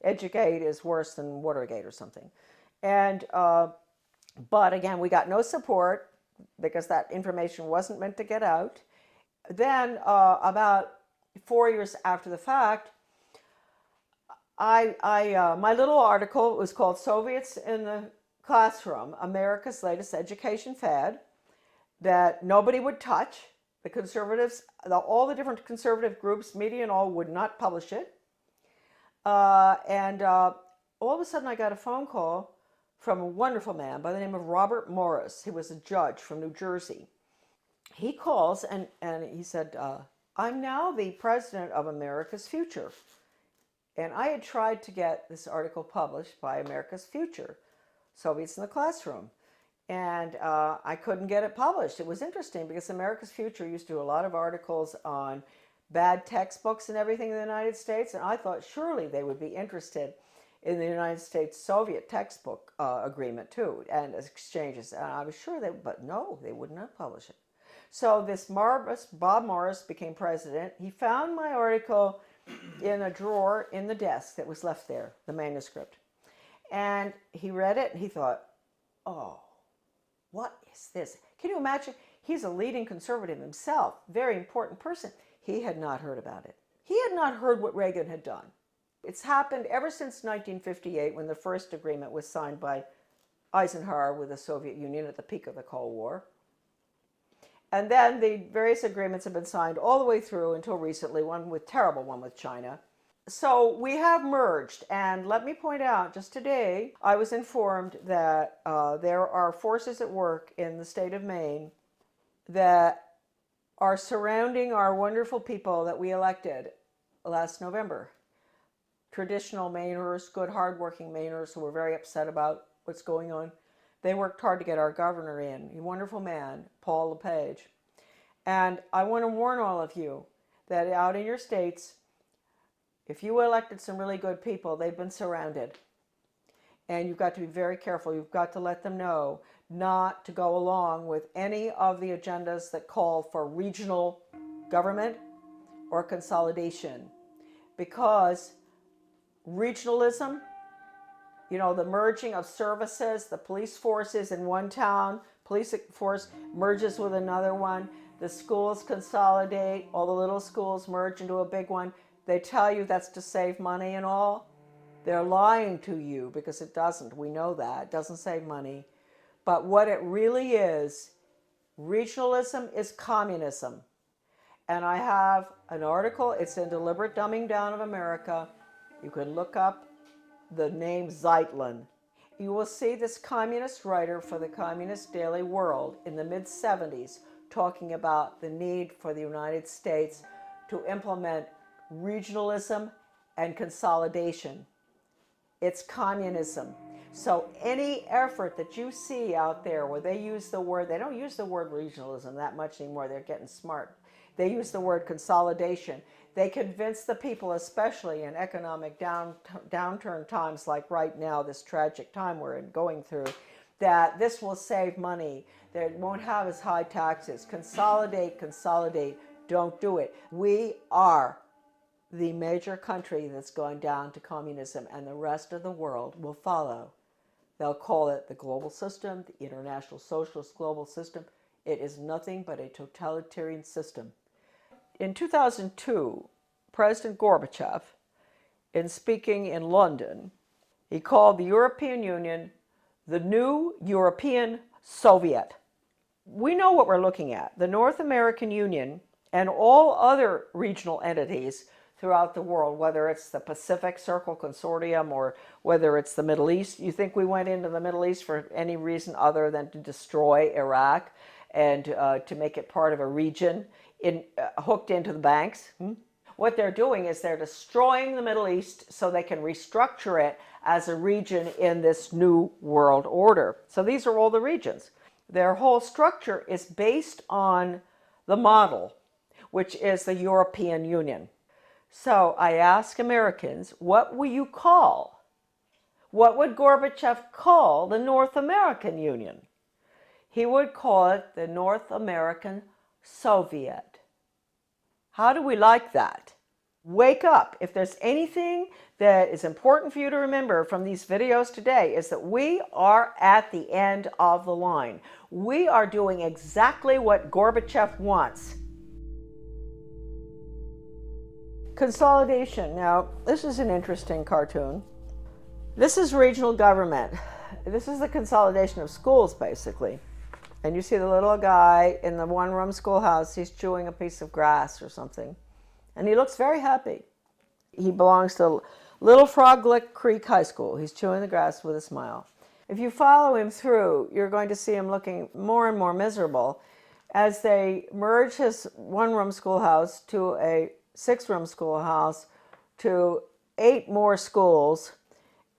Edugate is Worse Than Watergate or something. And but again, we got no support because that information wasn't meant to get out. Then about 4 years after the fact, my little article was called Soviets in the Classroom, America's Latest Education Fad, that nobody would touch. The conservatives, all the different conservative groups, media and all, would not publish it. And all of a sudden I got a phone call from a wonderful man by the name of Robert Morris. He was a judge from New Jersey. He calls and he said, I'm now the president of America's Future. And I had tried to get this article published by America's Future, Soviets in the Classroom. And I couldn't get it published. It was interesting because America's Future used to do a lot of articles on bad textbooks and everything in the United States. And I thought surely they would be interested in the United States-Soviet textbook agreement too, and exchanges. And I was sure they, but no, they would not publish it. So this marvelous Bob Morris became president. He found my article in a drawer in the desk that was left there, the manuscript. And he read it and he thought, oh, what is this? Can you imagine? He's a leading conservative himself, very important person. He had not heard about it. He had not heard what Reagan had done. It's happened ever since 1958 when the first agreement was signed by Eisenhower with the Soviet Union at the peak of the Cold War. And then the various agreements have been signed all the way through until recently, one with terrible one with China. So we have merged, and let me point out, just today, I was informed that there are forces at work in the state of Maine that are surrounding our wonderful people that we elected last November. Traditional Mainers, good, hardworking Mainers who were very upset about what's going on. They worked hard to get our governor in, a wonderful man, Paul LePage. And I want to warn all of you that out in your states, if you elected some really good people, they've been surrounded. And you've got to be very careful. You've got to let them know not to go along with any of the agendas that call for regional government or consolidation. Because regionalism, you know, the merging of services, the police forces in one town, police force merges with another one, the schools consolidate, all the little schools merge into a big one. They tell you that's to save money and all. They're lying to you because it doesn't. We know that. It doesn't save money. But what it really is, regionalism is communism. And I have an article, it's in Deliberate Dumbing Down of America. You can look up the name Zeitlin. You will see this communist writer for the Communist Daily World in the mid-70s talking about the need for the United States to implement regionalism and consolidation. It's communism. So any effort that you see out there where they use the word, they don't use the word regionalism that much anymore, they're getting smart. They use the word consolidation. They convince the people, especially in economic downturn times like right now, this tragic time we're going through, that this will save money, that it won't have as high taxes. Consolidate, consolidate, don't do it. We are the major country that's going down to communism, and the rest of the world will follow. They'll call it the global system, the international socialist global system. It is nothing but a totalitarian system. In 2002, President Gorbachev, in speaking in London, he called the European Union the new European Soviet. We know what we're looking at. The North American Union and all other regional entities throughout the world, whether it's the Pacific Circle Consortium or whether it's the Middle East. You think we went into the Middle East for any reason other than to destroy Iraq and to make it part of a region hooked into the banks? What they're doing is they're destroying the Middle East so they can restructure it as a region in this new world order. So these are all the regions. Their whole structure is based on the model, which is the European Union. So I ask Americans, what will you call? What would Gorbachev call the North American Union? He would call it the North American Soviet. How do we like that? Wake up. If there's anything that is important for you to remember from these videos today, is that we are at the end of the line. We are doing exactly what Gorbachev wants. Consolidation. Now, this is an interesting cartoon. This is regional government. This is the consolidation of schools, basically. And you see the little guy in the one-room schoolhouse, he's chewing a piece of grass or something. And he looks very happy. He belongs to Little Frog Lick Creek High School. He's chewing the grass with a smile. If you follow him through, you're going to see him looking more and more miserable as they merge his one-room schoolhouse to a six-room schoolhouse to 8 more schools,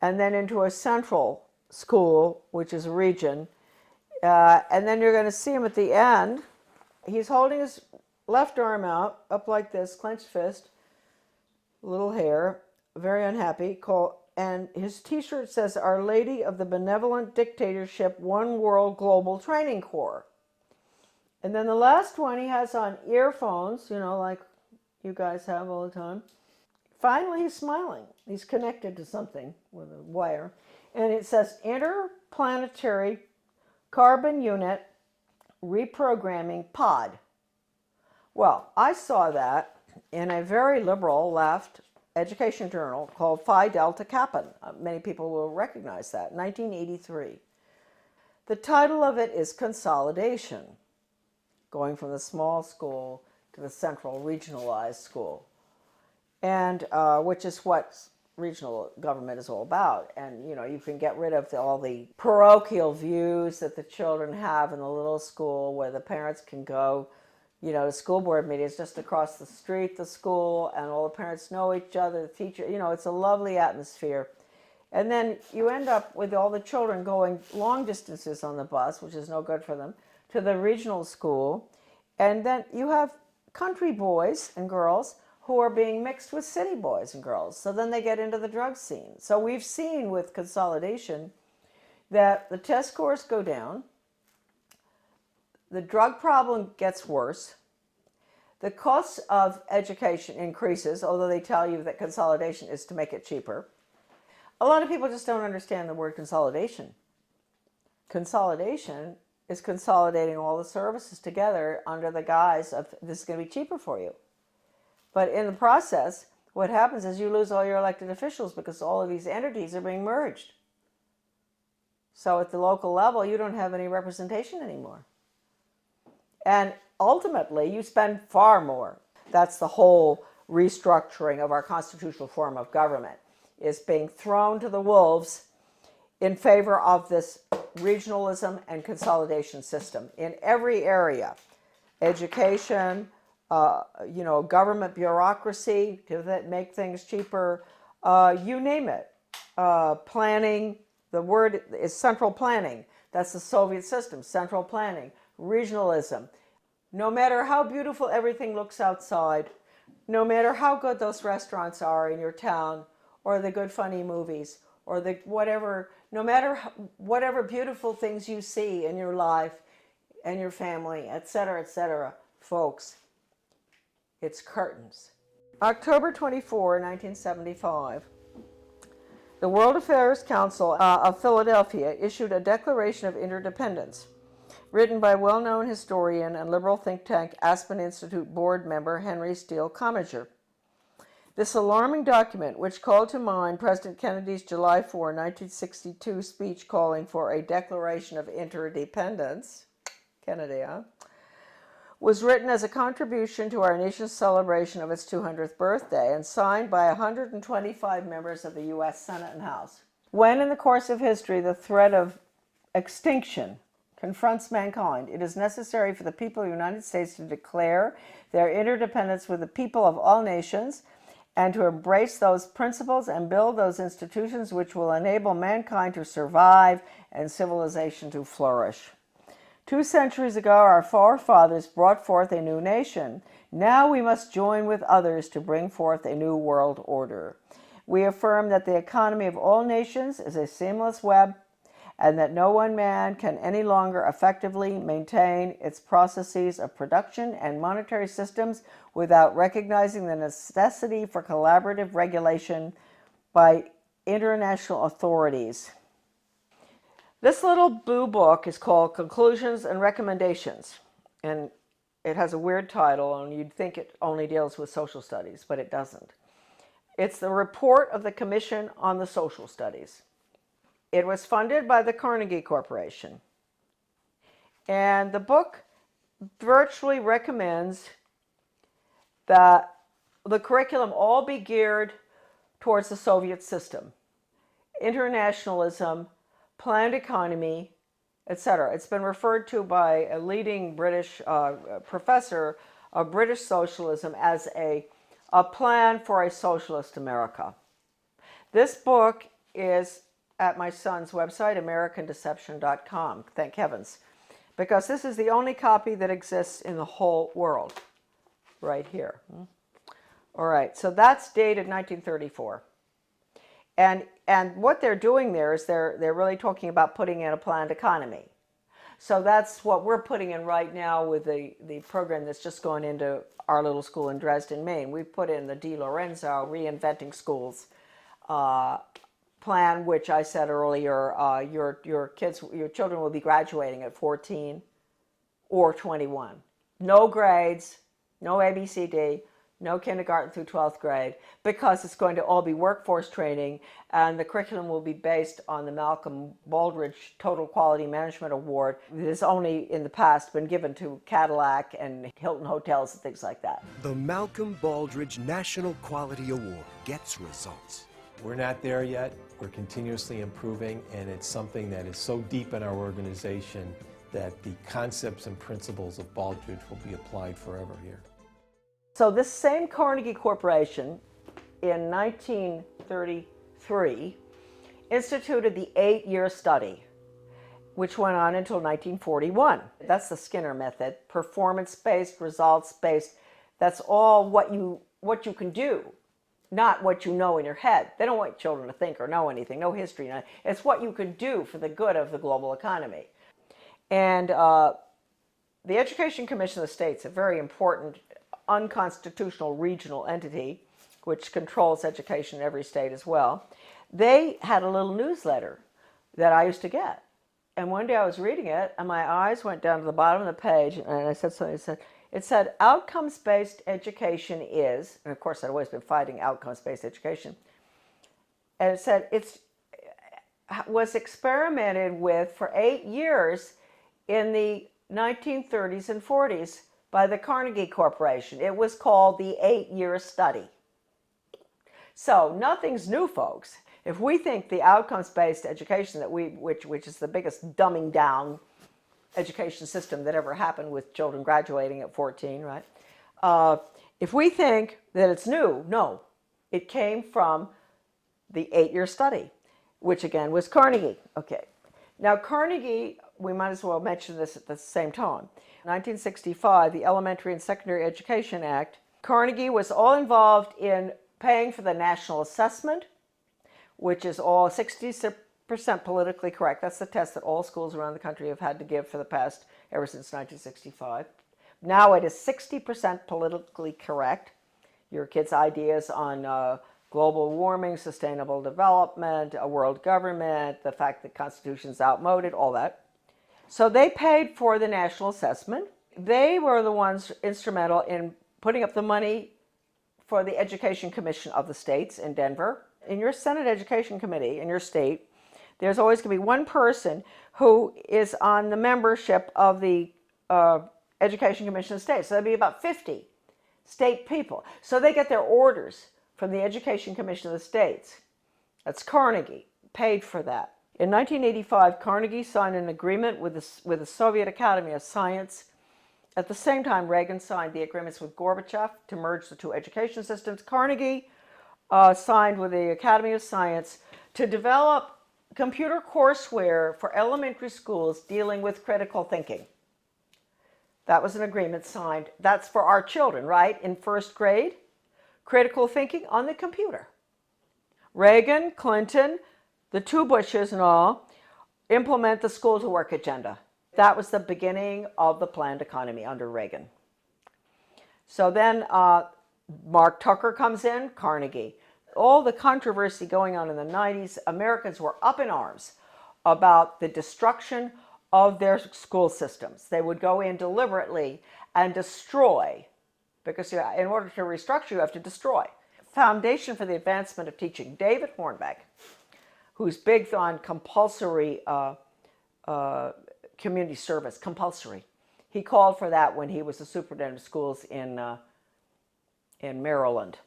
and then into a central school, which is a region. And then you're going to see him at the end. He's holding his left arm out, up like this, clenched fist, little hair, very unhappy. And his t-shirt says, Our Lady of the Benevolent Dictatorship, One World Global Training Corps. And then the last one, he has on earphones, you know, like you guys have all the time. Finally, he's smiling. He's connected to something with a wire. And it says, Interplanetary Carbon Unit Reprogramming Pod. Well, I saw that in a very liberal left education journal called Phi Delta Kappa. Many people will recognize that, 1983. The title of it is Consolidation, going from the small school to the central regionalized school, and which is what regional government is all about. And, you know, you can get rid of all the parochial views that the children have in the little school where the parents can go, you know, to school board meetings just across the street, the school, and all the parents know each other, the teacher, you know, it's a lovely atmosphere. And then you end up with all the children going long distances on the bus, which is no good for them, to the regional school. And then you have country boys and girls who are being mixed with city boys and girls. So then they get into the drug scene. So we've seen with consolidation that the test scores go down, the drug problem gets worse, the cost of education increases, although they tell you that consolidation is to make it cheaper. A lot of people just don't understand the word consolidation. Consolidation is consolidating all the services together under the guise of this is going to be cheaper for you. But in the process, what happens is you lose all your elected officials because all of these entities are being merged. So at the local level, you don't have any representation anymore. And ultimately, you spend far more. That's the whole restructuring of our constitutional form of government, is being thrown to the wolves in favor of this regionalism and consolidation system in every area. Education, you know, government bureaucracy to make things cheaper, you name it. Planning, the word is central planning. That's the Soviet system, central planning, regionalism. No matter how beautiful everything looks outside, no matter how good those restaurants are in your town, or the good funny movies, or the whatever, no matter whatever beautiful things you see in your life and your family, etc., folks, it's curtains. October 24, 1975, the World Affairs Council of Philadelphia issued a Declaration of Interdependence, written by well-known historian and liberal think tank Aspen Institute board member Henry Steele Commager. This alarming document, which called to mind President Kennedy's July 4, 1962 speech calling for a Declaration of Interdependence, Kennedy, was written as a contribution to our nation's celebration of its 200th birthday and signed by 125 members of the U.S. Senate and House. When in the course of history the threat of extinction confronts mankind, it is necessary for the people of the United States to declare their interdependence with the people of all nations and to embrace those principles and build those institutions which will enable mankind to survive and civilization to flourish. 2 centuries ago, our forefathers brought forth a new nation. Now we must join with others to bring forth a new world order. We affirm that the economy of all nations is a seamless web and that no one man can any longer effectively maintain its processes of production and monetary systems without recognizing the necessity for collaborative regulation by international authorities. This little blue book is called Conclusions and Recommendations, and it has a weird title, and you'd think it only deals with social studies, but it doesn't. It's the report of the Commission on the Social Studies. It was funded by the Carnegie Corporation, and the book virtually recommends that the curriculum all be geared towards the Soviet system. Internationalism, planned economy, etc. It's been referred to by a leading British professor of British socialism as a plan for a socialist America. This book is at my son's website, AmericanDeception.com, thank heavens, because this is the only copy that exists in the whole world, right here. All right, so that's dated 1934. And what they're doing there is they're really talking about putting in a planned economy. So that's what we're putting in right now with the program that's just going into our little school in Dresden, Maine. We've put in the Di Lorenzo Reinventing Schools plan, which I said earlier, your children will be graduating at 14 or 21. No grades, no ABCD, no kindergarten through 12th grade, because it's going to all be workforce training, and the curriculum will be based on the Malcolm Baldrige Total Quality Management Award that has only in the past been given to Cadillac and Hilton Hotels and things like that. The Malcolm Baldrige National Quality Award gets results. We're not there yet. We're continuously improving, and it's something that is so deep in our organization that the concepts and principles of Baldrige will be applied forever here. So this same Carnegie Corporation in 1933 instituted the 8-year study, which went on until 1941. That's the Skinner method, performance-based, results-based. That's all what you can do, not what you know in your head. They don't want children to think or know anything, no history. It's what you can do for the good of the global economy. And the Education Commission of the States, a very important unconstitutional regional entity which controls education in every state as well, they had a little newsletter that I used to get. And one day I was reading it and my eyes went down to the bottom of the page and I said something. It said outcomes-based education is, and of course I'd always been fighting outcomes-based education, and it said it was experimented with for 8 years in the 1930s and 40s by the Carnegie Corporation. It was called the 8-year study. So nothing's new, folks. If we think the outcomes-based education that which is the biggest dumbing down education system that ever happened with children graduating at 14, right? If we think that it's new, no. It came from the 8-year study, which again was Carnegie. Okay. Now Carnegie, we might as well mention this at the same time. 1965, the Elementary and Secondary Education Act, Carnegie was all involved in paying for the national assessment, which is all 60% politically correct. That's the test that all schools around the country have had to give for the past, ever since 1965. Now it is 60% politically correct. Your kids' ideas on global warming, sustainable development, a world government, the fact that the Constitution's outmoded, all that. So they paid for the national assessment. They were the ones instrumental in putting up the money for the Education Commission of the states in Denver. In your Senate Education Committee in your state, there's always going to be one person who is on the membership of the Education Commission of the states. So that'd be about 50 state people. So they get their orders from the Education Commission of the states. That's Carnegie, paid for that. In 1985, Carnegie signed an agreement with the Soviet Academy of Science. At the same time, Reagan signed the agreements with Gorbachev to merge the two education systems. Carnegie signed with the Academy of Science to develop computer courseware for elementary schools dealing with critical thinking. That was an agreement signed. That's for our children, right? In first grade, critical thinking on the computer. Reagan, Clinton, the two Bushes and all, implement the school to work agenda. That was the beginning of the planned economy under Reagan. So then Mark Tucker comes in, Carnegie. All the controversy going on in the 90s, Americans were up in arms about the destruction of their school systems. They would go in deliberately and destroy, because in order to restructure, you have to destroy. Foundation for the Advancement of Teaching, David Hornbeck, who's big on compulsory community service, compulsory. He called for that when he was the superintendent of schools in Maryland.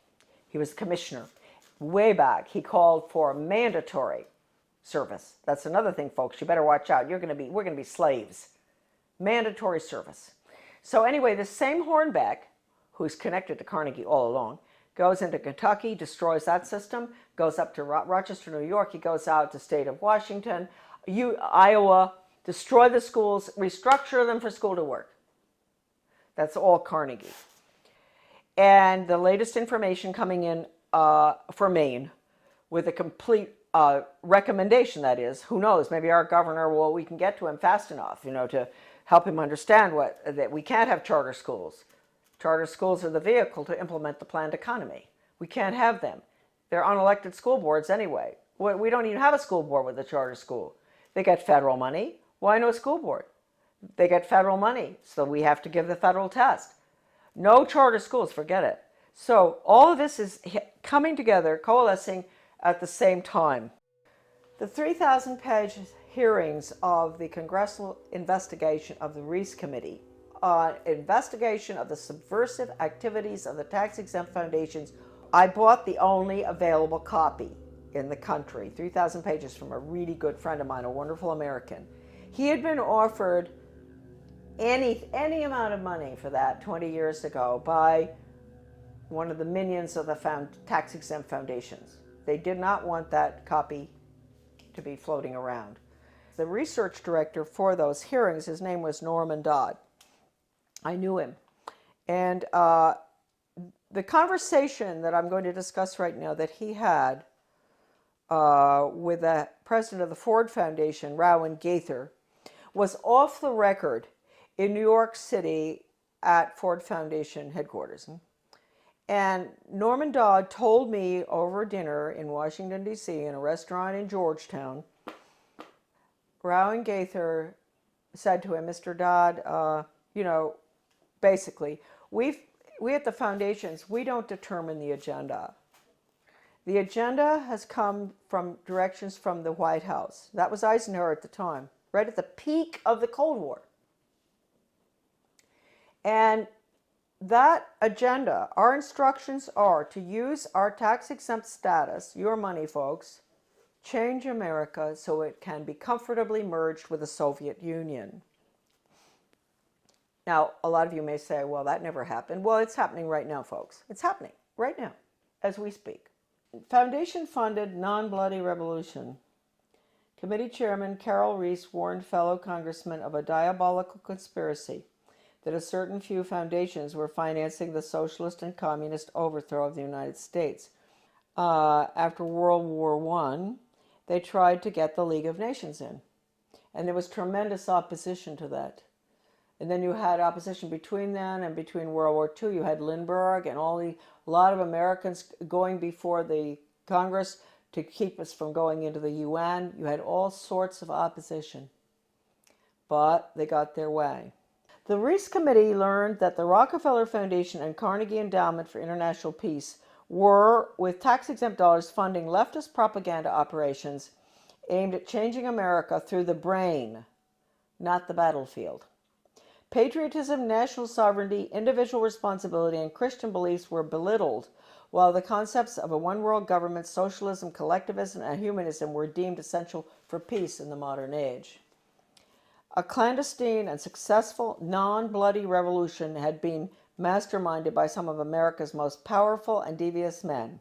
He was the commissioner. Way back, he called for mandatory service. That's another thing, folks. You better watch out. We're going to be slaves. Mandatory service. So anyway, the same Hornbeck, who's connected to Carnegie all along, goes into Kentucky, destroys that system, goes up to Rochester, New York. He goes out to state of Washington, Iowa, destroy the schools, restructure them for school to work. That's all Carnegie. And the latest information coming in for Maine with a complete recommendation, that is, who knows, maybe our governor, well, we can get to him fast enough, to help him understand that we can't have charter schools. Charter schools are the vehicle to implement the planned economy. We can't have them. They're unelected school boards anyway. We don't even have a school board with a charter school. They get federal money. Why no school board? They get federal money, so we have to give the federal test. No charter schools, forget it. So all of this is coming together, coalescing at the same time. The 3,000-page hearings of the congressional investigation of the Reese Committee on investigation of the subversive activities of the tax-exempt foundations. I bought the only available copy in the country, 3,000 pages, from a really good friend of mine, a wonderful American. He had been offered any amount of money for that 20 years ago by one of the minions of the tax-exempt foundations. They did not want that copy to be floating around. The research director for those hearings, his name was Norman Dodd. I knew him. And the conversation that I'm going to discuss right now that he had with the president of the Ford Foundation, Rowan Gaither, was off the record in New York City at Ford Foundation headquarters. And Norman Dodd told me over dinner in Washington, D.C., in a restaurant in Georgetown, Rowan Gaither said to him, Mr. Dodd, basically, we at the foundations, we don't determine the agenda. The agenda has come from directions from the White House. That was Eisenhower at the time, right at the peak of the Cold War. And that agenda, our instructions are to use our tax-exempt status, your money, folks, change America so it can be comfortably merged with the Soviet Union. Now, a lot of you may say, well, that never happened. Well, it's happening right now, folks. It's happening right now, as we speak. Foundation-funded non-bloody revolution. Committee Chairman Carol Reese warned fellow congressmen of a diabolical conspiracy that a certain few foundations were financing the socialist and communist overthrow of the United States. After World War I, they tried to get the League of Nations in. And there was tremendous opposition to that. And then you had opposition between then and between World War II. You had Lindbergh and a lot of Americans going before the Congress to keep us from going into the UN. You had all sorts of opposition. But they got their way. The Reese Committee learned that the Rockefeller Foundation and Carnegie Endowment for International Peace were, with tax-exempt dollars, funding leftist propaganda operations aimed at changing America through the brain, not the battlefield. Patriotism, national sovereignty, individual responsibility, and Christian beliefs were belittled, while the concepts of a one-world government, socialism, collectivism, and humanism were deemed essential for peace in the modern age. A clandestine and successful non-bloody revolution had been masterminded by some of America's most powerful and devious men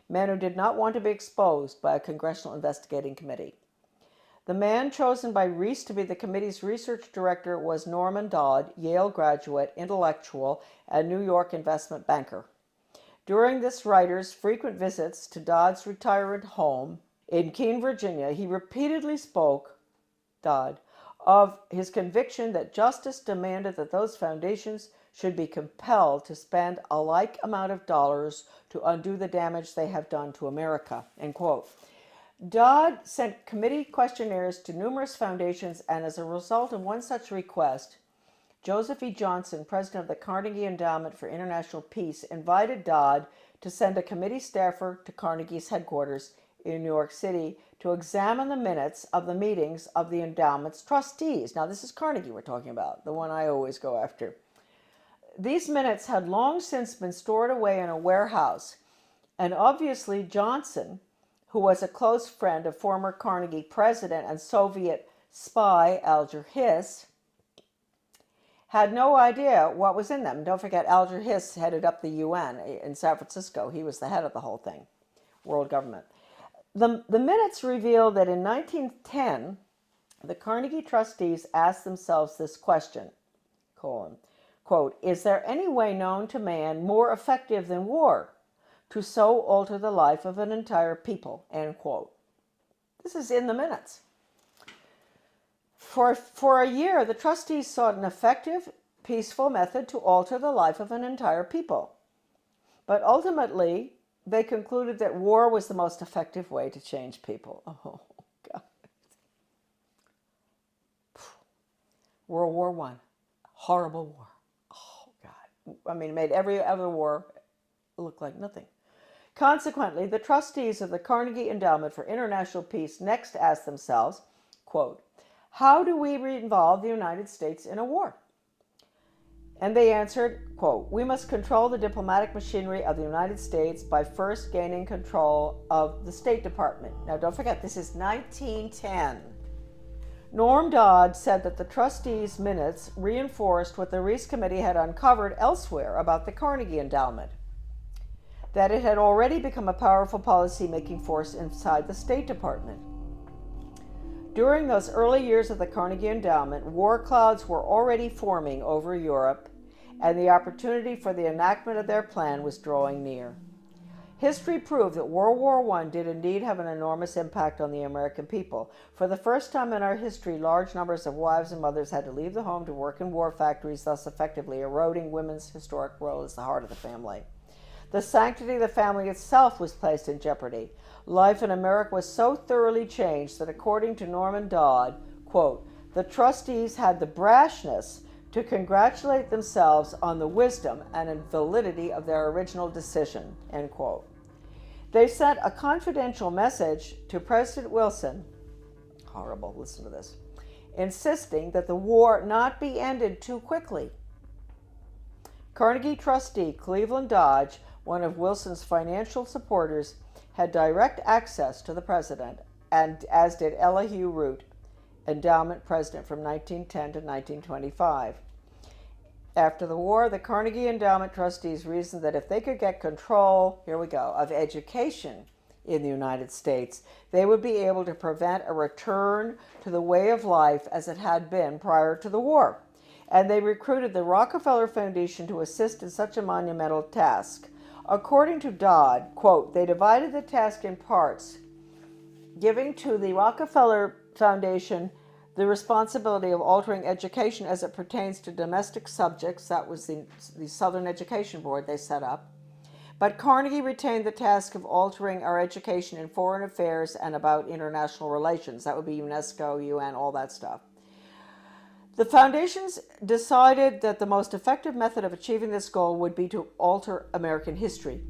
who did not want to be exposed by a congressional investigating committee. The man chosen by Reese to be the committee's research director was Norman Dodd, Yale graduate, intellectual, and New York investment banker. During this writer's frequent visits to Dodd's retirement home in Keene, Virginia, he repeatedly spoke, Dodd, of his conviction that justice demanded that those foundations should be compelled to spend a like amount of dollars to undo the damage they have done to America, end quote. Dodd sent committee questionnaires to numerous foundations, and as a result of one such request, Joseph E. Johnson, president of the Carnegie Endowment for International Peace, invited Dodd to send a committee staffer to Carnegie's headquarters in New York City to examine the minutes of the meetings of the endowment's trustees. Now, this is Carnegie we're talking about, the one I always go after. These minutes had long since been stored away in a warehouse, and obviously Johnson, who was a close friend of former Carnegie president and Soviet spy Alger Hiss, had no idea what was in them. Don't forget, Alger Hiss headed up the UN in San Francisco. He was the head of the whole thing, world government. The minutes reveal that in 1910, the Carnegie trustees asked themselves this question, quote, is there any way known to man more effective than war to so alter the life of an entire people, end quote. This is in the minutes. For a year, the trustees sought an effective, peaceful method to alter the life of an entire people. But ultimately, they concluded that war was the most effective way to change people. Oh, God. World War I. Horrible war. Oh, God. I mean, it made every other war look like nothing. Consequently, the trustees of the Carnegie Endowment for International Peace next asked themselves, quote, how do we involve the United States in a war? And they answered, quote, we must control the diplomatic machinery of the United States by first gaining control of the State Department. Now, don't forget, this is 1910. Norm Dodd said that the trustees' minutes reinforced what the Reese Committee had uncovered elsewhere about the Carnegie Endowment, that it had already become a powerful policy-making force inside the State Department. During those early years of the Carnegie Endowment, war clouds were already forming over Europe, and the opportunity for the enactment of their plan was drawing near. History proved that World War I did indeed have an enormous impact on the American people. For the first time in our history, large numbers of wives and mothers had to leave the home to work in war factories, thus effectively eroding women's historic role as the heart of the family. The sanctity of the family itself was placed in jeopardy. Life in America was so thoroughly changed that, according to Norman Dodd, quote, the trustees had the brashness to congratulate themselves on the wisdom and validity of their original decision, end quote. They sent a confidential message to President Wilson, horrible, listen to this, insisting that the war not be ended too quickly. Carnegie trustee Cleveland Dodge, one of Wilson's financial supporters, had direct access to the president, and as did Elihu Root, endowment president from 1910 to 1925. After the war, the Carnegie Endowment trustees reasoned that if they could get control, here we go, of education in the United States, they would be able to prevent a return to the way of life as it had been prior to the war. And they recruited the Rockefeller Foundation to assist in such a monumental task. According to Dodd, quote, they divided the task in parts, giving to the Rockefeller Foundation the responsibility of altering education as it pertains to domestic subjects. That was the Southern Education Board they set up. But Carnegie retained the task of altering our education in foreign affairs and about international relations. That would be UNESCO, UN, all that stuff. The foundations decided that the most effective method of achieving this goal would be to alter American history.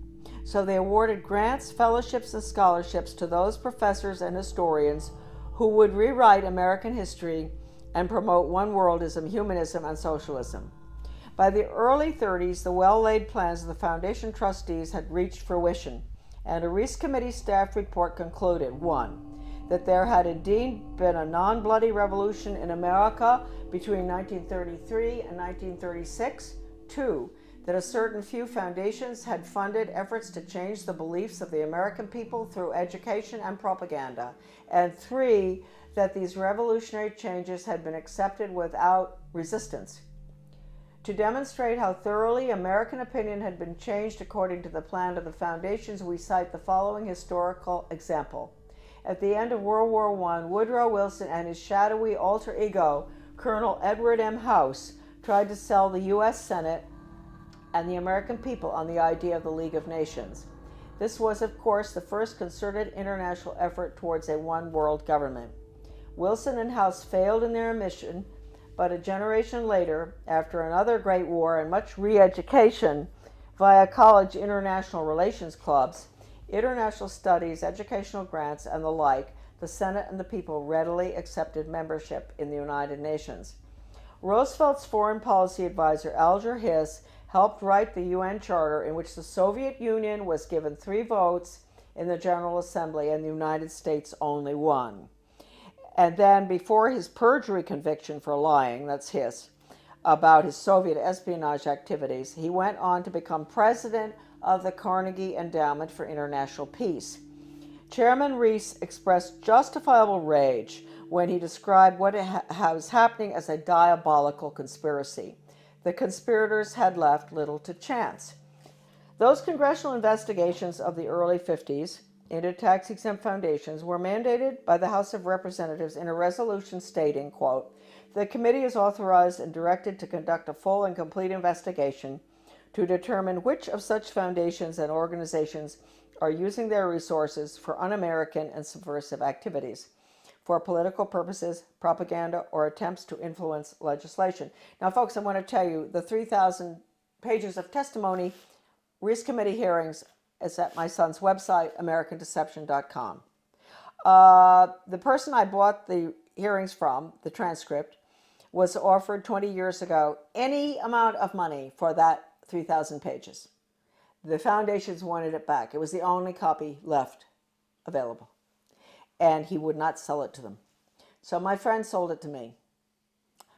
So they awarded grants, fellowships, and scholarships to those professors and historians who would rewrite American history and promote one-worldism, humanism, and socialism. By the early 30s, the well-laid plans of the foundation trustees had reached fruition, and a Reese Committee staff report concluded, 1, that there had indeed been a non-bloody revolution in America between 1933 and 1936, 2, that a certain few foundations had funded efforts to change the beliefs of the American people through education and propaganda, and 3, that these revolutionary changes had been accepted without resistance. To demonstrate how thoroughly American opinion had been changed according to the plan of the foundations, we cite the following historical example. At the end of World War I, Woodrow Wilson and his shadowy alter ego, Colonel Edward M. House, tried to sell the U.S. Senate and the American people on the idea of the League of Nations. This was, of course, the first concerted international effort towards a one-world government. Wilson and House failed in their mission, but a generation later, after another great war and much re-education via college international relations clubs, international studies, educational grants, and the like, the Senate and the people readily accepted membership in the United Nations. Roosevelt's foreign policy advisor, Alger Hiss, helped write the UN Charter, in which the Soviet Union was given 3 votes in the General Assembly and the United States only one. And then before his perjury conviction for lying, that's his, about his Soviet espionage activities, he went on to become president of the Carnegie Endowment for International Peace. Chairman Reese expressed justifiable rage when he described what was happening as a diabolical conspiracy. The conspirators had left little to chance. Those congressional investigations of the early 50s into tax-exempt foundations were mandated by the House of Representatives in a resolution stating, quote, "The committee is authorized and directed to conduct a full and complete investigation to determine which of such foundations and organizations are using their resources for un-American and subversive activities, for political purposes, propaganda, or attempts to influence legislation." Now, folks, I want to tell you, the 3,000 pages of testimony, Reese Committee hearings, is at my son's website, AmericanDeception.com. The person I bought the hearings from, the transcript, was offered 20 years ago any amount of money for that 3,000 pages. The foundations wanted it back. It was the only copy left available. And he would not sell it to them. So my friend sold it to me.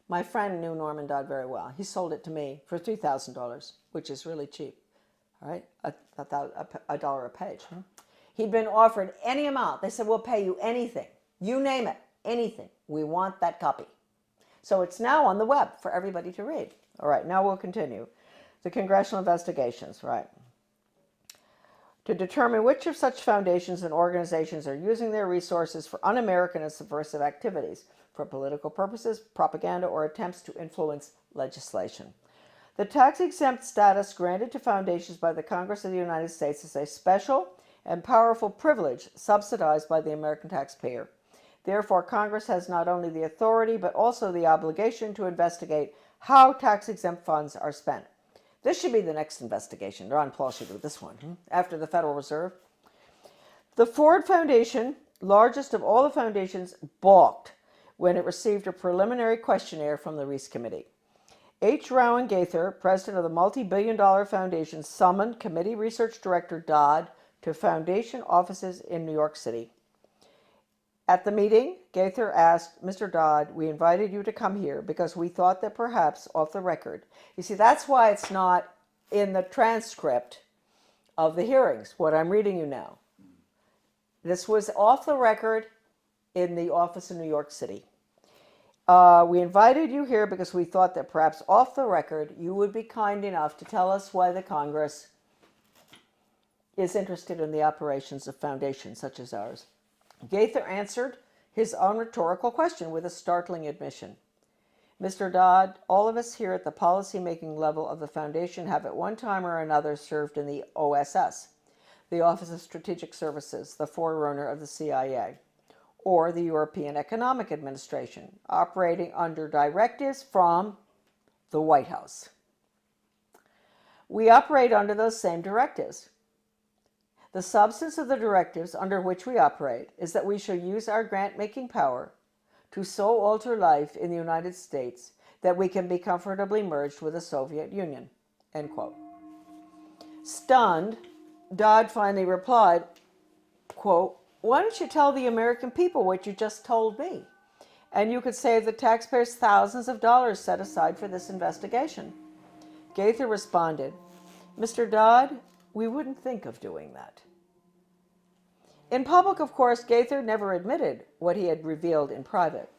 My friend knew Norman Dodd very well. He sold it to me for $3,000, which is really cheap. All right, a dollar a page. He'd been offered any amount. They said, "We'll pay you anything. You name it, anything. We want that copy." So it's now on the web for everybody to read. All right, now we'll continue. The congressional investigations, right? To determine which of such foundations and organizations are using their resources for un-American and subversive activities, for political purposes, propaganda, or attempts to influence legislation. The tax-exempt status granted to foundations by the Congress of the United States is a special and powerful privilege subsidized by the American taxpayer. Therefore, Congress has not only the authority but also the obligation to investigate how tax-exempt funds are spent. This should be the next investigation. Ron Paul should do this one, after the Federal Reserve. The Ford Foundation, largest of all the foundations, balked when it received a preliminary questionnaire from the Reese Committee. H. Rowan Gaither, president of the multi-billion-dollar foundation, summoned committee research director Dodd to foundation offices in New York City. At the meeting, Gaither asked, "Mr. Dodd, we invited you to come here because we thought that perhaps off the record." You see, that's why it's not in the transcript of the hearings, what I'm reading you now. This was off the record in the office in New York City. "We invited you here because we thought that perhaps off the record you would be kind enough to tell us why the Congress is interested in the operations of foundations such as ours." Gaither answered his own rhetorical question with a startling admission. "Mr. Dodd, all of us here at the policy-making level of the foundation have at one time or another served in the OSS, the Office of Strategic Services, the forerunner of the CIA, or the European Economic Administration, operating under directives from the White House. We operate under those same directives. The substance of the directives under which we operate is that we shall use our grant-making power to so alter life in the United States that we can be comfortably merged with the Soviet Union." End quote. Stunned, Dodd finally replied, quote, "Why don't you tell the American people what you just told me? And you could save the taxpayers thousands of dollars set aside for this investigation." Gaither responded, "Mr. Dodd, we wouldn't think of doing that." In public, of course, Gaither never admitted what he had revealed in private.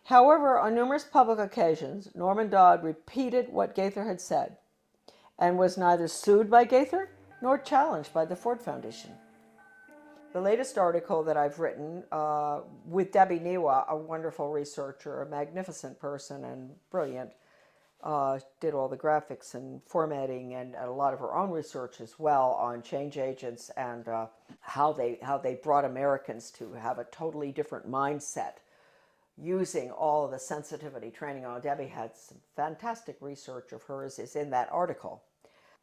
However, on numerous public occasions, Norman Dodd repeated what Gaither had said and was neither sued by Gaither nor challenged by the Ford Foundation. The latest article that I've written with Debbie Niwa, a wonderful researcher, a magnificent person and brilliant, did all the graphics and formatting and a lot of her own research as well on change agents and how they brought Americans to have a totally different mindset using all of the sensitivity training. Debbie had some fantastic research of hers is in that article.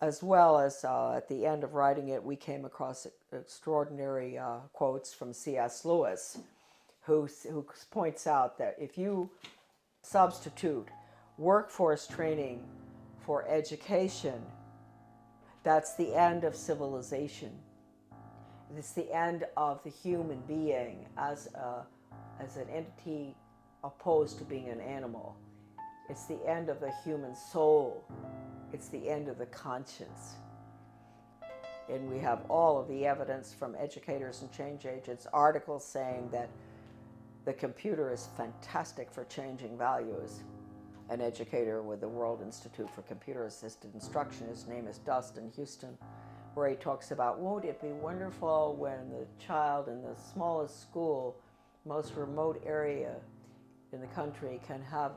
As well as at the end of writing it, we came across extraordinary quotes from C.S. Lewis, who points out that if you substitute workforce training for education, that's the end of civilization. It's the end of the human being as an entity opposed to being an animal. It's the end of the human soul. It's the end of the conscience. And we have all of the evidence from educators and change agents, articles saying that the computer is fantastic for changing values. An educator with the World Institute for Computer Assisted Instruction, his name is Dustin Houston, where he talks about, won't it be wonderful when the child in the smallest school, most remote area in the country can have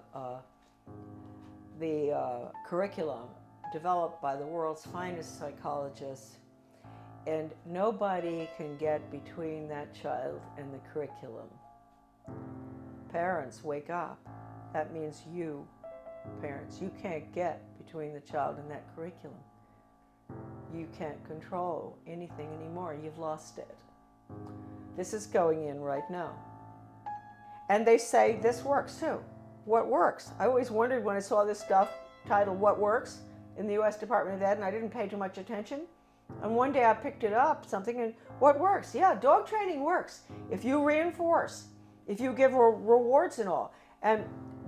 the curriculum developed by the world's finest psychologists, and nobody can get between that child and the curriculum. Parents, wake up. That means you, parents, you can't get between the child and that curriculum. You can't control anything anymore. You've lost it. This is going in right now. And they say this works too. What works? I always wondered when I saw this stuff titled What Works in the U.S. Department of Ed, and I didn't pay too much attention. And one day I picked it up, something, and what works? Yeah, dog training works. If you reinforce, if you give rewards and all. And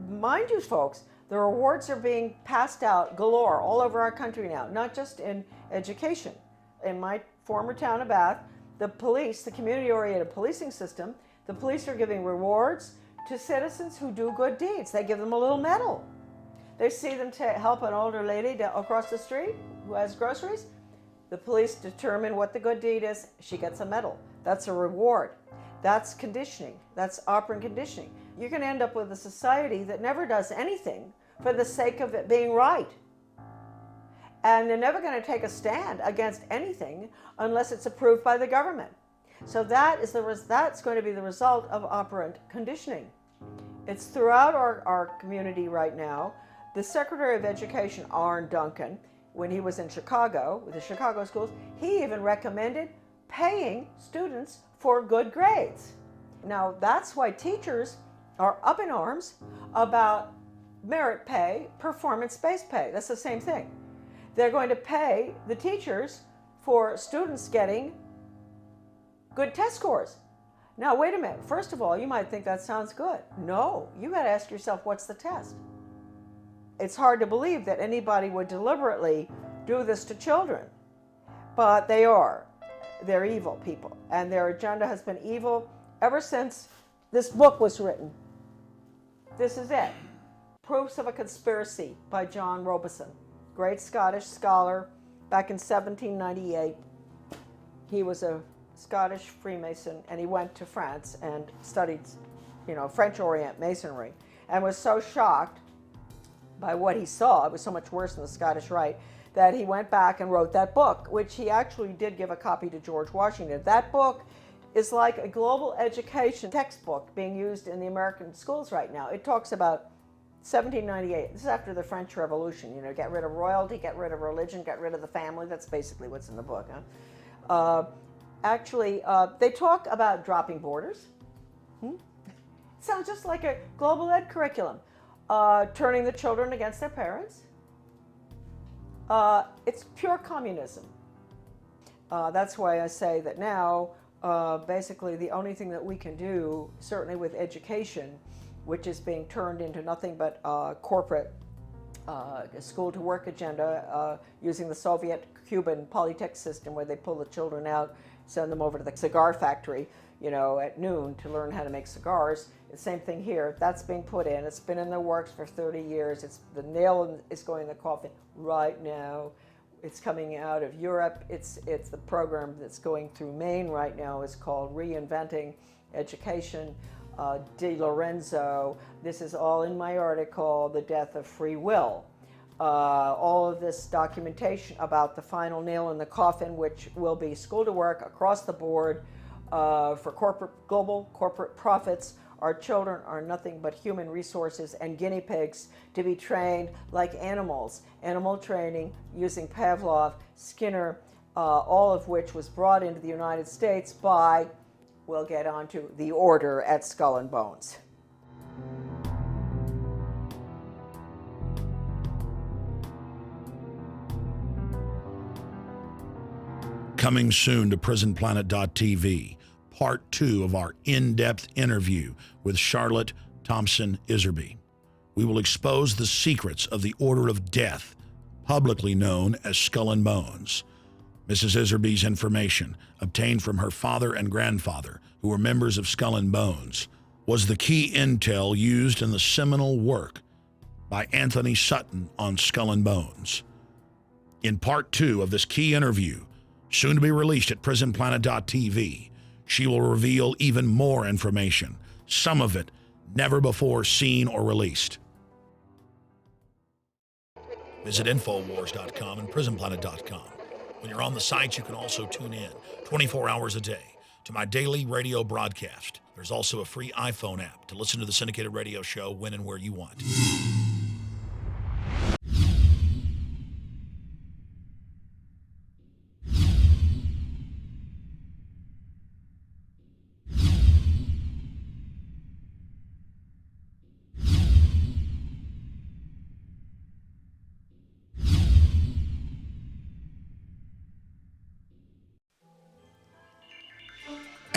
mind you, folks, the rewards are being passed out galore all over our country now, not just in education. In my former town of Bath, the police, the community-oriented policing system, the police are giving rewards to citizens who do good deeds. They give them a little medal. They see them help an older lady across the street who has groceries. The police determine what the good deed is. She gets a medal. That's a reward. That's conditioning. That's operant conditioning. You're going to end up with a society that never does anything for the sake of it being right. And they're never going to take a stand against anything unless it's approved by the government. So that's going to be the result of operant conditioning. It's throughout our community right now. The Secretary of Education, Arne Duncan, when he was in Chicago, with the Chicago schools, he even recommended paying students for good grades. Now, that's why teachers are up in arms about merit pay, performance-based pay. That's the same thing. They're going to pay the teachers for students getting good test scores. Now, wait a minute. First of all, you might think that sounds good. No, you got to ask yourself, what's the test? It's hard to believe that anybody would deliberately do this to children, but they are. They're evil people, and their agenda has been evil ever since this book was written. This is it. Proofs of a Conspiracy by John Robeson, great Scottish scholar back in 1798. He was a Scottish Freemason, and he went to France and studied, French Orient Masonry, and was so shocked by what he saw, it was so much worse than the Scottish Rite, that he went back and wrote that book, which he actually did give a copy to George Washington. That book is like a global education textbook being used in the American schools right now. It talks about 1798. This is after the French Revolution. Get rid of royalty, get rid of religion, get rid of the family. That's basically what's in the book. They talk about dropping borders. Sounds just like a global ed curriculum. Turning the children against their parents. It's pure communism. That's why I say that now, basically the only thing that we can do, certainly with education, which is being turned into nothing but corporate school-to-work agenda using the Soviet-Cuban Polytech system, where they pull the children out, send them over to the cigar factory, at noon to learn how to make cigars. The same thing here. That's being put in. It's been in the works for 30 years. The nail is going in the coffin right now. It's coming out of Europe. It's the program that's going through Maine right now is called Reinventing Education. Di Lorenzo. This is all in my article, The Death of Free Will. All of this documentation about the final nail in the coffin, which will be school to work across the board for global corporate profits. Our children are nothing but human resources and guinea pigs to be trained like animals. Animal training using Pavlov, Skinner, all of which was brought into the United States by, we'll get onto, the order at Skull and Bones. Coming soon to prisonplanet.tv, part 2 of our in-depth interview with Charlotte Thompson Iserbyt. We will expose the secrets of the order of death, publicly known as Skull and Bones. Mrs. Iserbyt's information, obtained from her father and grandfather, who were members of Skull and Bones, was the key intel used in the seminal work by Anthony Sutton on Skull and Bones. In part 2 of this key interview, soon to be released at prisonplanet.tv, she will reveal even more information, some of it never before seen or released. Visit Infowars.com and prisonplanet.com. When you're on the site, you can also tune in 24 hours a day to my daily radio broadcast. There's also a free iPhone app to listen to the syndicated radio show when and where you want.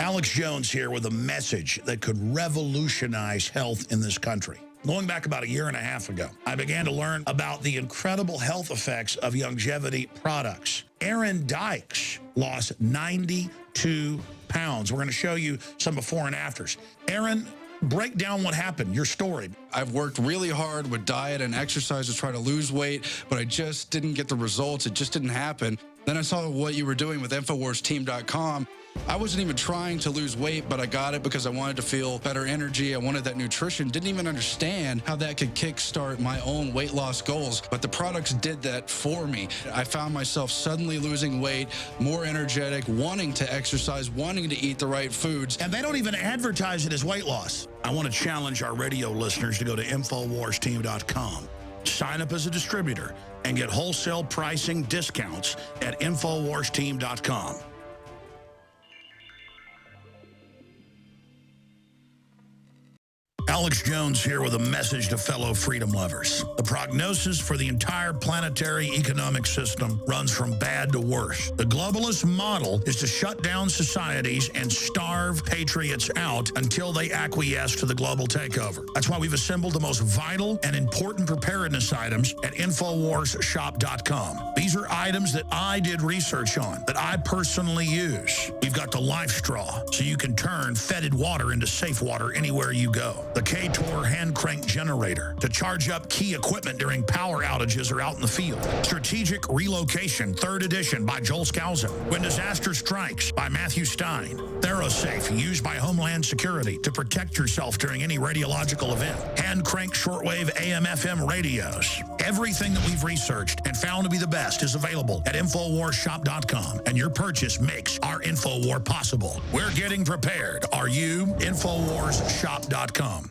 Alex Jones here with a message that could revolutionize health in this country. Going back about 1.5 years ago, I began to learn about the incredible health effects of longevity products. Aaron Dykes lost 92 pounds. We're going to show you some before and afters. Aaron, break down what happened, your story. I've worked really hard with diet and exercise to try to lose weight, but I just didn't get the results. It just didn't happen. Then I saw what you were doing with InfoWarsTeam.com. I wasn't even trying to lose weight, but I got it because I wanted to feel better energy. I wanted that nutrition. Didn't even understand how that could kickstart my own weight loss goals, but the products did that for me. I found myself suddenly losing weight, more energetic, wanting to exercise, wanting to eat the right foods. And they don't even advertise it as weight loss. I want to challenge our radio listeners to go to InfoWarsTeam.com, sign up as a distributor, and get wholesale pricing discounts at InfoWarsTeam.com. Alex Jones here with a message to fellow freedom lovers. The prognosis for the entire planetary economic system runs from bad to worse. The globalist model is to shut down societies and starve patriots out until they acquiesce to the global takeover. That's why we've assembled the most vital and important preparedness items at InfoWarsShop.com. These are items that I did research on, that I personally use. We've got the Life Straw, so you can turn fetid water into safe water anywhere you go. The K-Tor hand crank generator to charge up key equipment during power outages or out in the field. Strategic Relocation, 3rd edition by Joel Scalzo. When Disaster Strikes by Matthew Stein. ThyroSafe, used by Homeland Security to protect yourself during any radiological event. Hand crank shortwave AM/FM radios. Everything that we've researched and found to be the best is available at InfoWarsShop.com, and your purchase makes our InfoWar possible. We're getting prepared. Are you? InfoWarsShop.com.